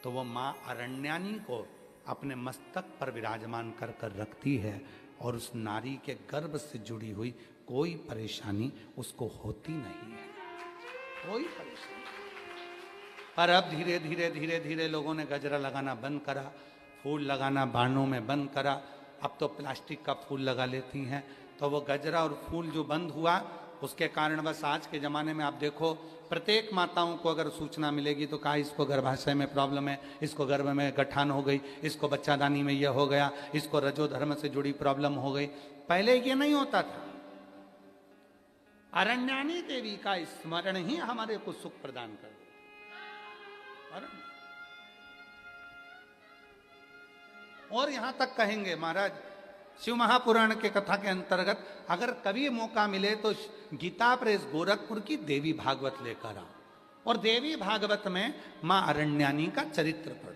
तो वो मां अरण्यानी को अपने मस्तक पर विराजमान कर कर रखती है, और उस नारी के गर्भ से जुड़ी हुई कोई परेशानी उसको होती नहीं है, कोई परेशानी। पर अब धीरे धीरे धीरे धीरे लोगों ने गजरा लगाना बंद करा, फूल लगाना बाणों में बंद करा। अब तो प्लास्टिक का फूल लगा लेती हैं, तो वो गजरा और फूल जो बंद हुआ, उसके कारण बस आज के ज़माने में आप देखो, प्रत्येक माताओं को अगर सूचना मिलेगी तो कहा इसको गर्भाशय में प्रॉब्लम है, इसको गर्भ में गठान हो गई, इसको बच्चादानी में यह हो गया, इसको रजो धर्म से जुड़ी प्रॉब्लम हो गई। पहले ये नहीं होता था। अरण्यानी देवी का स्मरण ही हमारे को सुख प्रदान कर देता। और यहां तक कहेंगे महाराज, शिव महापुराण के कथा के अंतर्गत अगर कभी मौका मिले तो गीता प्रेस गोरखपुर की देवी भागवत लेकर आओ, और देवी भागवत में मां अरण्यानी का चरित्र पढ़ो।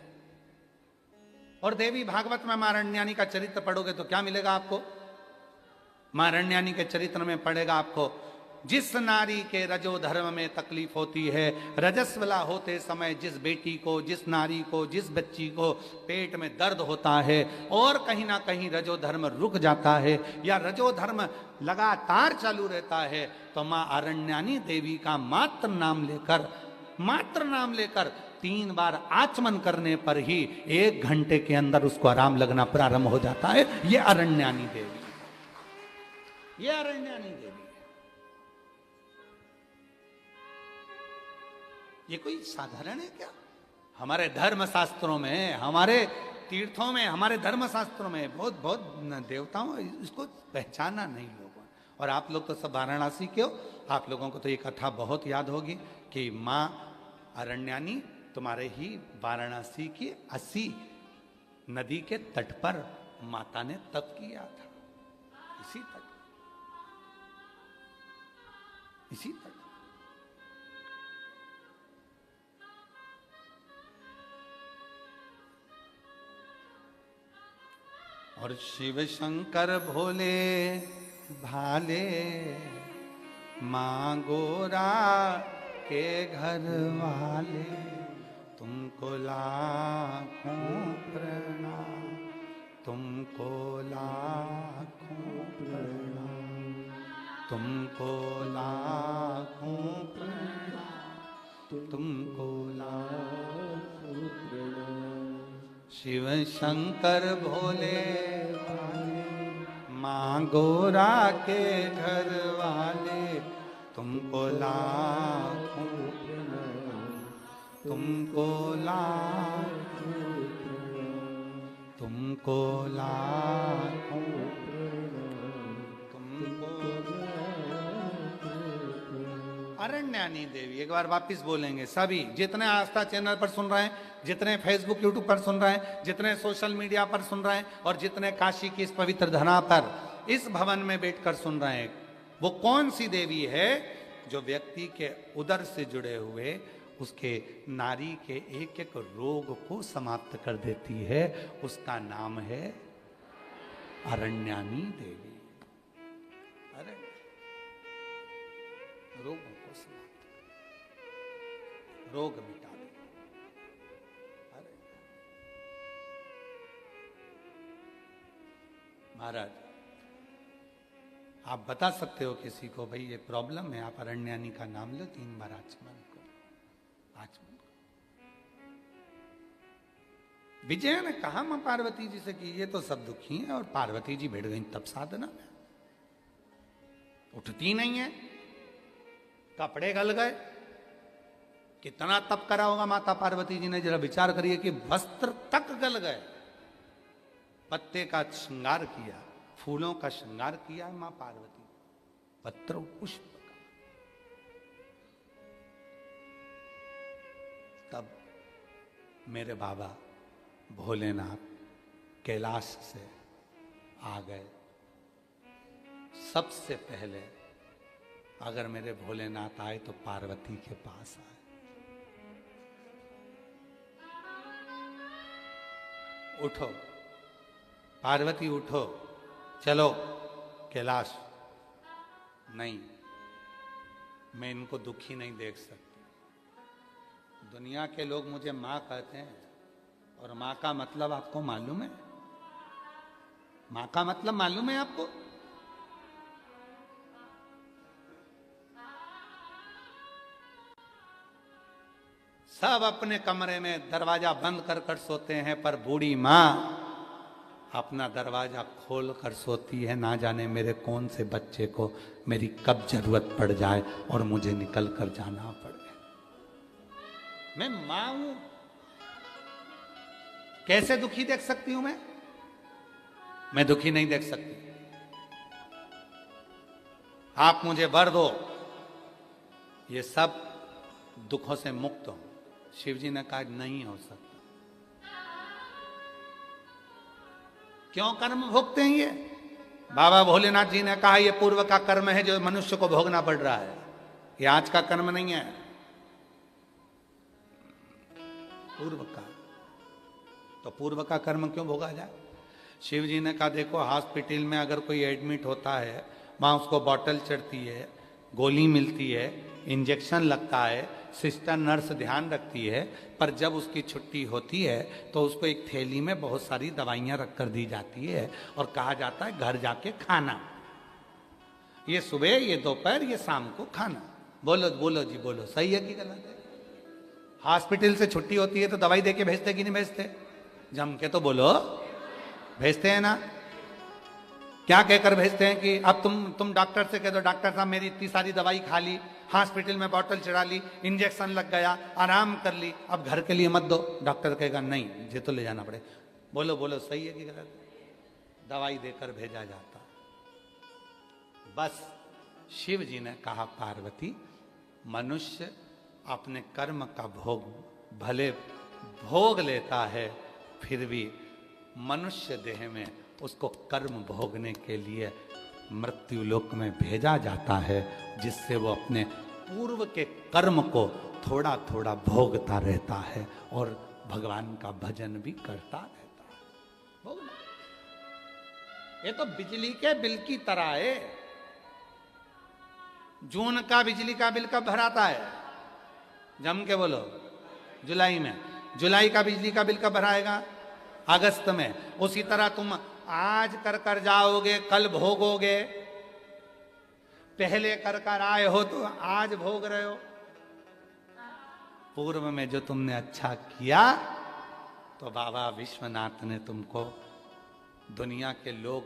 और देवी भागवत में मां अरण्यानी का चरित्र पढ़ोगे तो क्या मिलेगा आपको? मां अरण्यानी के चरित्र में पढ़ेगा आपको, जिस नारी के रजो धर्म में तकलीफ होती है, रजस्वला होते समय जिस बेटी को, जिस नारी को, जिस बच्ची को पेट में दर्द होता है, और कहीं ना कहीं रजो धर्म रुक जाता है या रजो धर्म लगातार चालू रहता है, तो मां अरण्यानी देवी का मात्र नाम लेकर 3 बार आचमन करने पर ही 1 घंटे के अंदर उसको आराम लगना प्रारंभ हो जाता है। ये अरण्यानी देवी, ये अरण्यानी देवी। ये कोई साधारण है क्या? हमारे धर्म शास्त्रों में, हमारे तीर्थों में, हमारे धर्म शास्त्रों में बहुत बहुत देवताओं, इसको पहचाना नहीं लोगों ने। और आप लोग तो सब वाराणसी के हो, आप लोगों को तो ये कथा बहुत याद होगी कि माँ अरण्यानी तुम्हारे ही वाराणसी की 80 नदी के तट पर माता ने तप किया था। इसी तट और शिव शंकर भोले भाले माँ गोरा के घर वाले, तुमको लाखों प्रणाम, तुमको लाखों प्रणाम, तुमको लाखों प्रणाम, तुमको लाखों प्रणाम। शिव शंकर भोले माँ गोरा के घर वाले, तुमको लाखों प्रणाम, तुमको लाखों प्रणाम, तुमको लाखों प्रणाम, तुमको अरण्यानी देवी। एक बार वापिस बोलेंगे सभी, जितने आस्था चैनल पर सुन रहे हैं, जितने फेसबुक यूट्यूब पर सुन रहे हैं, जितने सोशल मीडिया पर सुन रहे हैं, और जितने काशी की इस पवित्र धरा पर इस भवन में बैठकर सुन रहे हैं, वो कौन सी देवी है जो व्यक्ति के उदर से जुड़े हुए उसके नारी के एक एक रोग को समाप्त कर देती है? उसका नाम है अरण्यानी देवी। अरे रोगों को समाप्त कर, रोग मिटा दे। अरे महाराज, आप बता सकते हो किसी को, भाई ये प्रॉब्लम है, आप अरण्यानी का नाम लो 3 बार आचमन को। विजय ने कहा मां पार्वती जी से कि ये तो सब दुखी हैं, और पार्वती जी बैठ गई तब साधना में, उठती नहीं है, कपड़े गल गए। कितना तप करा होगा माता पार्वती जी ने, जरा विचार करिए कि वस्त्र तक गल गए। पत्ते का श्रृंगार किया, फूलों का श्रृंगार किया है मां पार्वती, पत्र पुष्प का। तब मेरे बाबा भोलेनाथ कैलाश से आ गए। सबसे पहले अगर मेरे भोलेनाथ आए तो पार्वती के पास आए। उठो पार्वती, उठो, चलो कैलाश। नहीं, मैं इनको दुखी नहीं देख सकती। दुनिया के लोग मुझे माँ कहते हैं, और माँ का मतलब आपको मालूम है? माँ का मतलब मालूम है आपको? सब अपने कमरे में दरवाजा बंद कर कर सोते हैं, पर बूढ़ी माँ अपना दरवाजा खोल कर सोती है। ना जाने मेरे कौन से बच्चे को मेरी कब जरूरत पड़ जाए और मुझे निकल कर जाना पड़े। मैं मां हूं, कैसे दुखी देख सकती हूं मैं दुखी नहीं देख सकती। आप मुझे वर दो, ये सब दुखों से मुक्त हो। शिव जी ने कहा नहीं हो सकता। क्यों कर्म भोगते हैं ये? बाबा भोलेनाथ जी ने कहा ये पूर्व का कर्म है जो मनुष्य को भोगना पड़ रहा है, ये आज का कर्म नहीं है, पूर्व का। तो पूर्व का कर्म क्यों भोगा जाए? शिव जी ने कहा देखो, हॉस्पिटल में अगर कोई एडमिट होता है, वहां उसको बॉटल चढ़ती है, गोली मिलती है, इंजेक्शन लगता है, सिस्टर नर्स ध्यान रखती है, पर जब उसकी छुट्टी होती है तो उसको एक थैली में बहुत सारी दवाइयां रख कर दी जाती है और कहा जाता है घर जाके खाना। ये सुबह, ये दोपहर, ये शाम को खाना। बोलो बोलो जी, बोलो, सही है कि गलत है? हॉस्पिटल से छुट्टी होती है तो दवाई देके भेजते कि नहीं भेजते? जम के तो बोलो, भेजते हैं ना? क्या कहकर भेजते हैं कि अब तुम डॉक्टर से कह दो, डॉक्टर साहब मेरी इतनी सारी दवाई खा ली, हॉस्पिटल में बॉटल चढ़ा ली, इंजेक्शन लग गया, आराम कर ली, अब घर के लिए मत दो। डॉक्टर कहेगा नहीं, ये तो ले जाना पड़े। बोलो बोलो, सही है कि गलत? दवाई देकर भेजा जाता। बस शिव जी ने कहा, पार्वती, मनुष्य अपने कर्म का भोग भले भोग लेता है, फिर भी मनुष्य देह में उसको कर्म भोगने के लिए मृत्यु लोक में भेजा जाता है, जिससे वो अपने पूर्व के कर्म को थोड़ा थोड़ा भोगता रहता है और भगवान का भजन भी करता रहता है। भोगना, ये तो बिजली के बिल की तरह है। जून का बिजली का बिल कब भराता है? जम के बोलो, जुलाई में। जुलाई का बिजली का बिल कब भराएगा? अगस्त में। उसी तरह तुम आज कर कर जाओगे, कल भोगोगे। पहले कर कर आए हो तो आज भोग रहे हो। पूर्व में जो तुमने अच्छा किया तो बाबा विश्वनाथ ने तुमको, दुनिया के लोग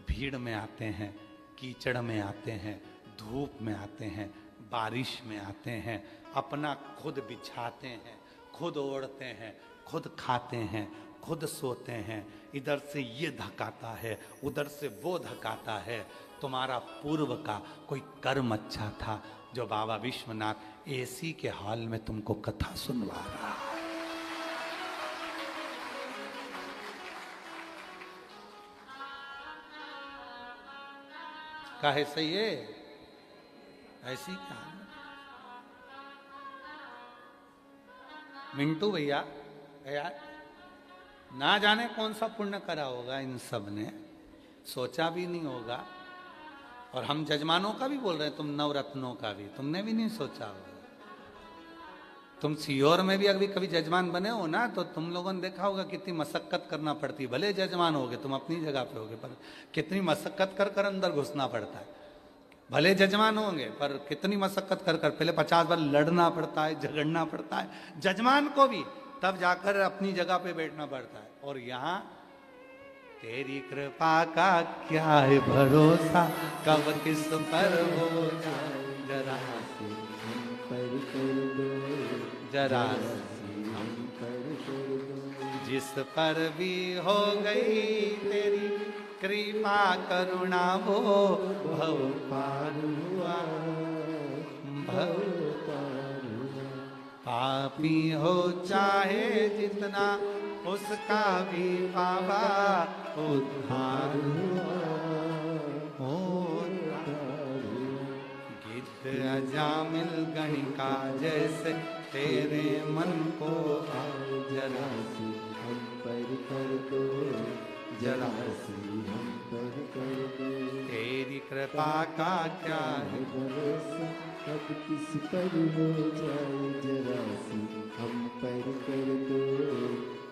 भीड़ में आते हैं, कीचड़ में आते हैं, धूप में आते हैं, बारिश में आते हैं, अपना खुद बिछाते हैं, खुद ओढ़ते हैं, खुद खाते हैं, खुद सोते हैं। इधर से ये धकाता है, उधर से वो धकाता है। तुम्हारा पूर्व का कोई कर्म अच्छा था जो बाबा विश्वनाथ एसी के हाल में तुमको कथा सुनवा रहा है। काहे सही है? ऐसी कहानी। मिंटू भैया यार, ना जाने कौन सा पुण्य करा होगा इन सब ने, सोचा भी नहीं होगा। और हम जजमानों का भी बोल रहे हैं, तुम नवरत्नों का भी तुमने भी नहीं सोचा होगा। तुम सीहोर में भी अभी कभी जजमान बने हो ना, तो तुम लोगों ने देखा होगा कितनी मशक्कत करना पड़ती है। भले जजमान होगे, तुम अपनी जगह पे होगे, पर कितनी मशक्कत कर कर अंदर घुसना पड़ता है। भले जजमान होंगे पर कितनी मशक्कत कर कर, पहले 50 बार लड़ना पड़ता है, झगड़ना पड़ता है जजमान को भी, तब जाकर अपनी जगह पे बैठना पड़ता है। और यहाँ तेरी कृपा का क्या है भरोसा, कब किस पर हो जाए जरा पर कर दो, जरा, जिस पर भी हो गई तेरी कृपा करुणा, वो भव पार हुआ, भव पापी हो चाहे जितना, उसका भी बाबा उद्धार हुआ। गिद्ध अजामिल गणिका जैसे तेरे मन को जरा सी हम पर कर दो, जरा सी हम पर कर दो। तेरी कृपा का क्या है भरोसा, कब किस पर हो जाए, जरा सी हम पर कर दो,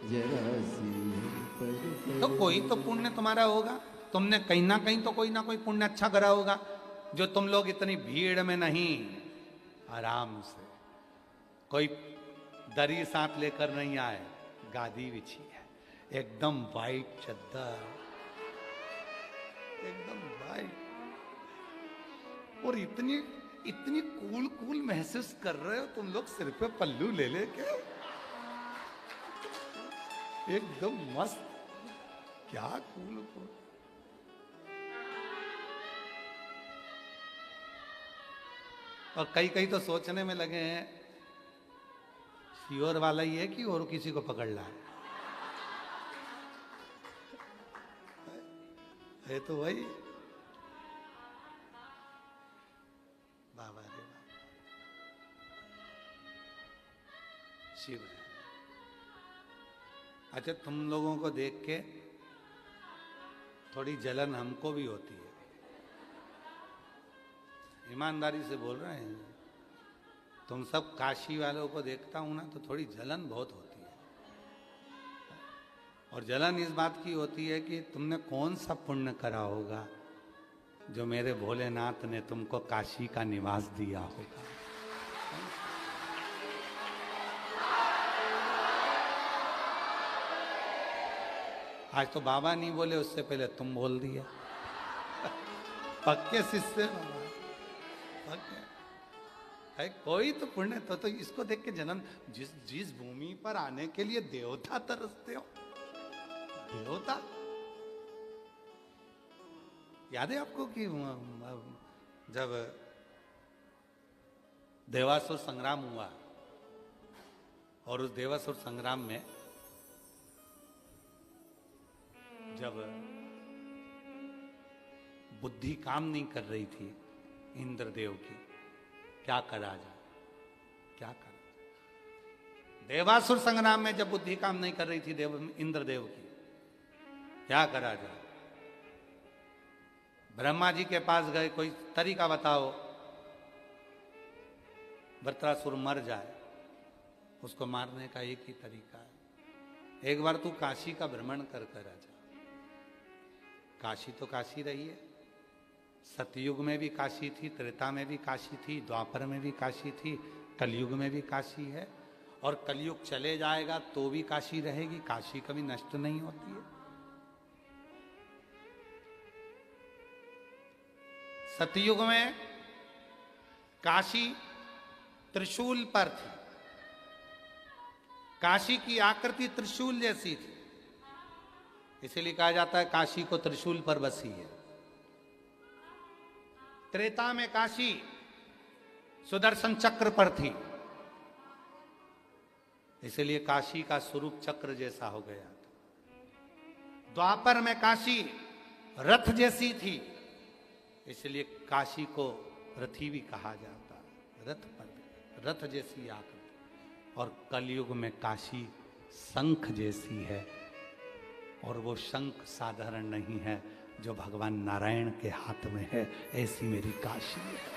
जरा सी हम पर कर तो कोई तो पुण्य तुम्हारा होगा, तुमने कहीं ना कहीं तो कोई ना कोई पुण्य अच्छा करा होगा, जो तुम लोग इतनी भीड़ में नहीं, आराम से, कोई दरी साथ लेकर नहीं आए, गादी बिछी है, एकदम वाइट चद्दर, एकदम वाइट, और इतनी इतनी कूल कूल महसूस कर रहे हो तुम लोग, सिर पे पल्लू ले लेके एकदम मस्त, क्या कूल कूल। और कई कई तो सोचने में लगे हैं सीहोर वाला ही है कि और किसी को पकड़ ला है, तो वही बाबा रे बाबा शिव है। अच्छा, तुम लोगों को देख के थोड़ी जलन हमको भी होती है, ईमानदारी से बोल रहे हैं। तुम सब काशी वालों को देखता हूं ना, तो थोड़ी जलन बहुत होती है। और जलन इस बात की होती है कि तुमने कौन सा पुण्य करा होगा जो मेरे भोलेनाथ ने तुमको काशी का निवास दिया होगा। आज तो बाबा नहीं बोले, उससे पहले तुम बोल दिया। पक्के शिष्य पक्के है, कोई तो पुण्य तो इसको देख के जन्म, जिस भूमि पर आने के लिए देवता तरसते हो, होता। याद है आपको कि जब देवासुर संग्राम हुआ और उस देवासुर संग्राम में जब बुद्धि काम नहीं कर रही थी इंद्रदेव की, क्या करा जाए, क्या करा। देवासुर संग्राम में जब बुद्धि काम नहीं कर रही थी इंद्रदेव की, क्या करा जाए। ब्रह्मा जी के पास गए, कोई तरीका बताओ वृत्रासुर मर जाए। उसको मारने का एक ही तरीका है, एक बार तू काशी का भ्रमण कर कर आ जा। काशी तो काशी रही है, सतयुग में भी काशी थी, त्रेता में भी काशी थी, द्वापर में भी काशी थी, कलयुग में भी काशी है, और कलयुग चले जाएगा तो भी काशी रहेगी। काशी कभी नष्ट नहीं होती है। सतयुग में काशी त्रिशूल पर थी, काशी की आकृति त्रिशूल जैसी थी, इसीलिए कहा जाता है काशी को त्रिशूल पर बसी है। त्रेता में काशी सुदर्शन चक्र पर थी, इसलिए काशी का स्वरूप चक्र जैसा हो गया था। द्वापर में काशी रथ जैसी थी, इसलिए काशी को पृथ्वी कहा जाता है, रथ पर रथ जैसी आकृति। और कलयुग में काशी शंख जैसी है, और वो शंख साधारण नहीं है, जो भगवान नारायण के हाथ में है, ऐसी मेरी काशी है।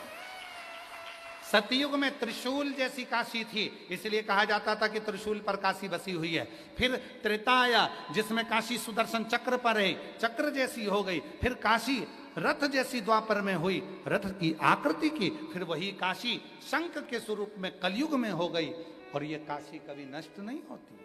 सतयुग में त्रिशूल जैसी काशी थी, इसलिए कहा जाता था कि त्रिशूल पर काशी बसी हुई है। फिर त्रेता आया जिसमें काशी सुदर्शन चक्र पर है, चक्र जैसी हो गई। फिर काशी रथ जैसी द्वापर में हुई, रथ की आकृति की। फिर वही काशी शंख के स्वरूप में कलयुग में हो गई, और ये काशी कभी नष्ट नहीं होती है।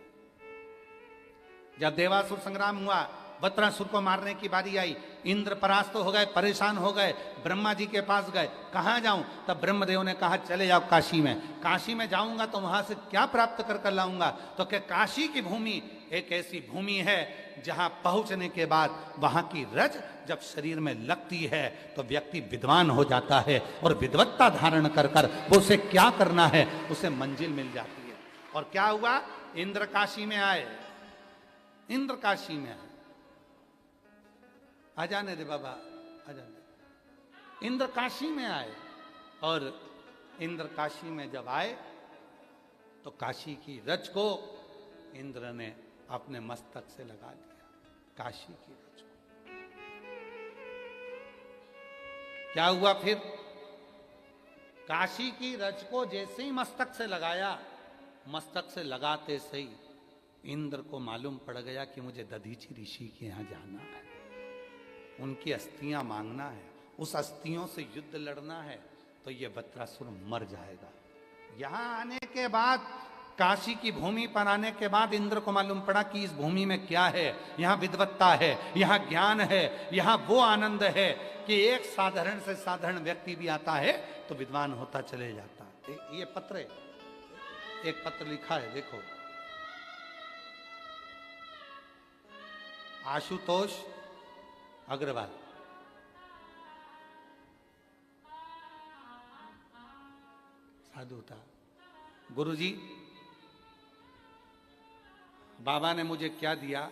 जब देवासुर संग्राम हुआ, वृत्रासुर को मारने की बारी आई, इंद्र परास्त हो गए, परेशान हो गए, ब्रह्मा जी के पास गए, कहाँ जाऊं। तब ब्रह्मदेव ने कहा चले जाओ काशी में। काशी में जाऊंगा तो वहां से क्या प्राप्त कर कर लाऊंगा। तो क्या काशी की भूमि एक ऐसी भूमि है जहां पहुंचने के बाद वहां की रज जब शरीर में लगती है तो व्यक्ति विद्वान हो जाता है, और विद्वत्ता धारण कर कर वो उसे क्या करना है उसे मंजिल मिल जाती है। और क्या हुआ, इंद्र काशी में आए, इंद्र काशी में आए। आ जाने दे बाबा, आ जाने। इंद्र काशी में आए, और इंद्र काशी में जब आए तो काशी की रज को इंद्र ने अपने मस्तक से लगा दिया, काशी की रज को। क्या हुआ फिर, काशी की रज को जैसे ही मस्तक से लगाया, मस्तक से लगाते सही इंद्र को मालूम पड़ गया कि मुझे दधीचि ऋषि के यहां जाना है, उनकी अस्थियां मांगना है, उस अस्थियों से युद्ध लड़ना है, तो ये वृत्रासुर मर जाएगा। यहां आने के बाद, काशी की भूमि पर आने के बाद इंद्र को मालूम पड़ा कि इस भूमि में क्या है, यहां विद्वत्ता है, यहां ज्ञान है, यहां वो आनंद है कि एक साधारण से साधारण व्यक्ति भी आता है तो विद्वान होता चले जाता है। ये पत्र है, एक पत्र लिखा है, देखो, आशुतोष अग्रवाल। साधु था। गुरुजी, बाबा ने मुझे क्या दिया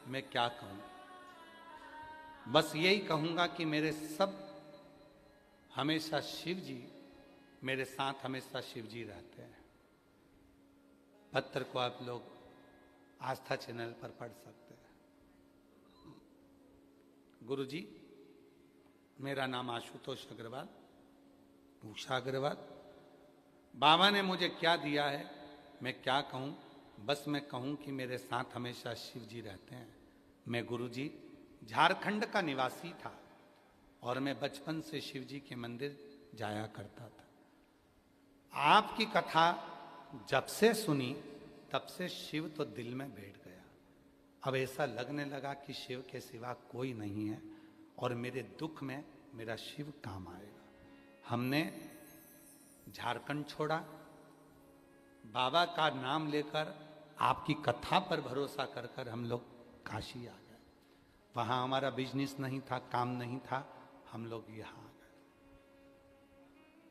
मैं क्या कहूं, बस यही कहूंगा कि मेरे सब हमेशा शिव जी मेरे साथ, हमेशा शिव जी रहते हैं। पत्र को आप लोग आस्था चैनल पर पढ़ सकते हैं। गुरुजी, मेरा नाम आशुतोष अग्रवाल, उषा अग्रवाल। बाबा ने मुझे क्या दिया है मैं क्या कहूं, बस मैं कहूं कि मेरे साथ हमेशा शिव जी रहते हैं। मैं गुरुजी झारखंड का निवासी था, और मैं बचपन से शिव जी के मंदिर जाया करता था। आपकी कथा जब से सुनी तब से शिव तो दिल में बैठ गया। अब ऐसा लगने लगा कि शिव के सिवा कोई नहीं है, और मेरे दुख में मेरा शिव काम आएगा। हमने झारखंड छोड़ा, बाबा का नाम लेकर, आपकी कथा पर भरोसा कर कर हम लोग काशी आ गए। वहाँ हमारा बिजनेस नहीं था, काम नहीं था, हम लोग यहाँ आ गए।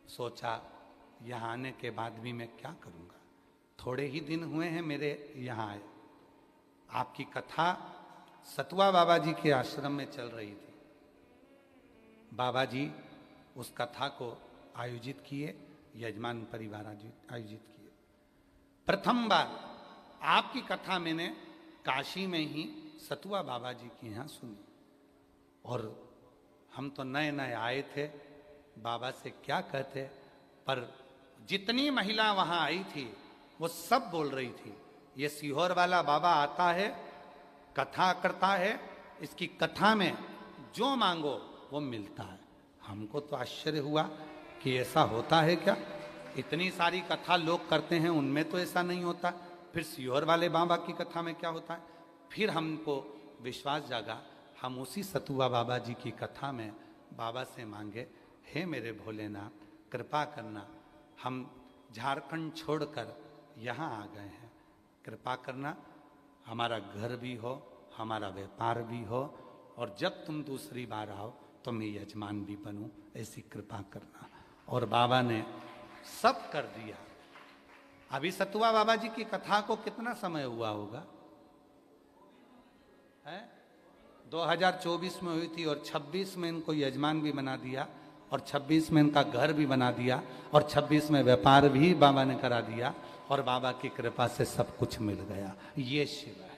सोचा यहाँ आने के बाद भी मैं क्या करूँगा, थोड़े ही दिन हुए हैं मेरे यहाँ आए। आपकी कथा सतुआ बाबा जी के आश्रम में चल रही थी। बाबा जी उस कथा को आयोजित किए, यजमान परिवार आयोजित किए। प्रथम बार आपकी कथा मैंने काशी में ही सतुआ बाबा जी के यहाँ सुनी। और हम तो नए नए आए थे, बाबा से क्या कहते, पर जितनी महिला वहाँ आई थी वो सब बोल रही थी, ये सीहोर वाला बाबा आता है, कथा करता है, इसकी कथा में जो मांगो वो मिलता है। हमको तो आश्चर्य हुआ कि ऐसा होता है क्या, इतनी सारी कथा लोग करते हैं उनमें तो ऐसा नहीं होता, फिर सीहोर वाले बाबा की कथा में क्या होता है। फिर हमको विश्वास जागा, हम उसी सतुआ बाबा जी की कथा में बाबा से मांगे, हे मेरे भोलेनाथ कृपा करना, हम झारखंड छोड़कर यहाँ आ गए हैं, कृपा करना, हमारा घर भी हो, हमारा व्यापार भी हो, और जब तुम दूसरी बार आओ तो मैं यजमान भी बनूं, ऐसी कृपा करना। और बाबा ने सब कर दिया। अभी सतुआ बाबा जी की कथा को कितना समय हुआ होगा, है 2024 में हुई थी, और 26 में इनको यजमान भी बना दिया, और 26 में इनका घर भी बना दिया, और 26 में व्यापार भी बाबा ने करा दिया, और बाबा की कृपा से सब कुछ मिल गया। ये शिव है।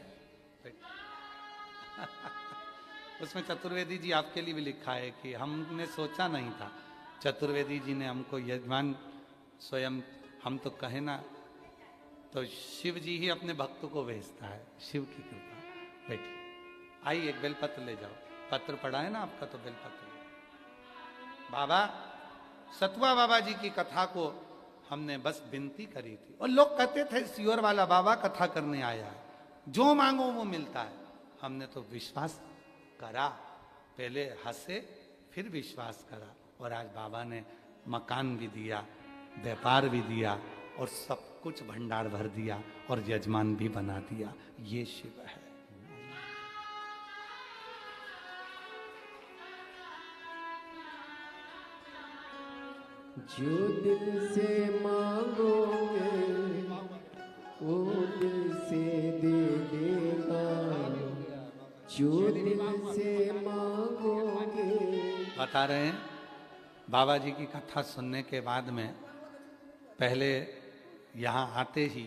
उसमें चतुर्वेदी जी आपके लिए भी लिखा है कि हमने सोचा नहीं था, चतुर्वेदी जी ने हमको यजमान स्वयं, हम तो कहे ना, तो शिव जी ही अपने भक्तों को भेजता है, शिव की कृपा। बैठिए, आइए एक बेलपत्र ले जाओ, पत्र पड़ा है ना आपका, तो बेलपत्र ले। बाबा सतुआ बाबा जी की कथा को हमने बस विनती करी थी, और लोग कहते थे सीहोर वाला बाबा कथा करने आया है, जो मांगो वो मिलता है। हमने तो विश्वास करा, पहले हंसे फिर विश्वास करा, और आज बाबा ने मकान भी दिया, व्यापार भी दिया, और सब कुछ भंडार भर दिया, और यजमान भी बना दिया। ये शिव है। जो दिल से मांगोगे वो दिल से दे देगा, जो दिल से मांगोगे। बता रहे हैं बाबा जी की कथा सुनने के बाद में, पहले यहाँ आते ही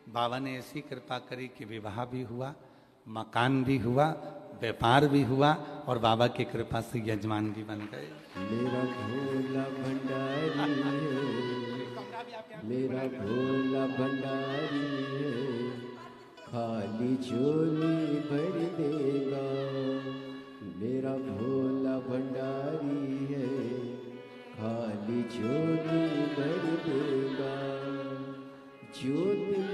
बाबा ने ऐसी कृपा करी कि विवाह भी हुआ, मकान भी हुआ, व्यापार भी हुआ, और बाबा की कृपा से यजमान भी बन गए। मेरा भोला भंडारी है, मेरा भोला भंडारी है, खाली झोली भर देगा। मेरा भोला भंडारी है, खाली झोली भर देगा। जो दिल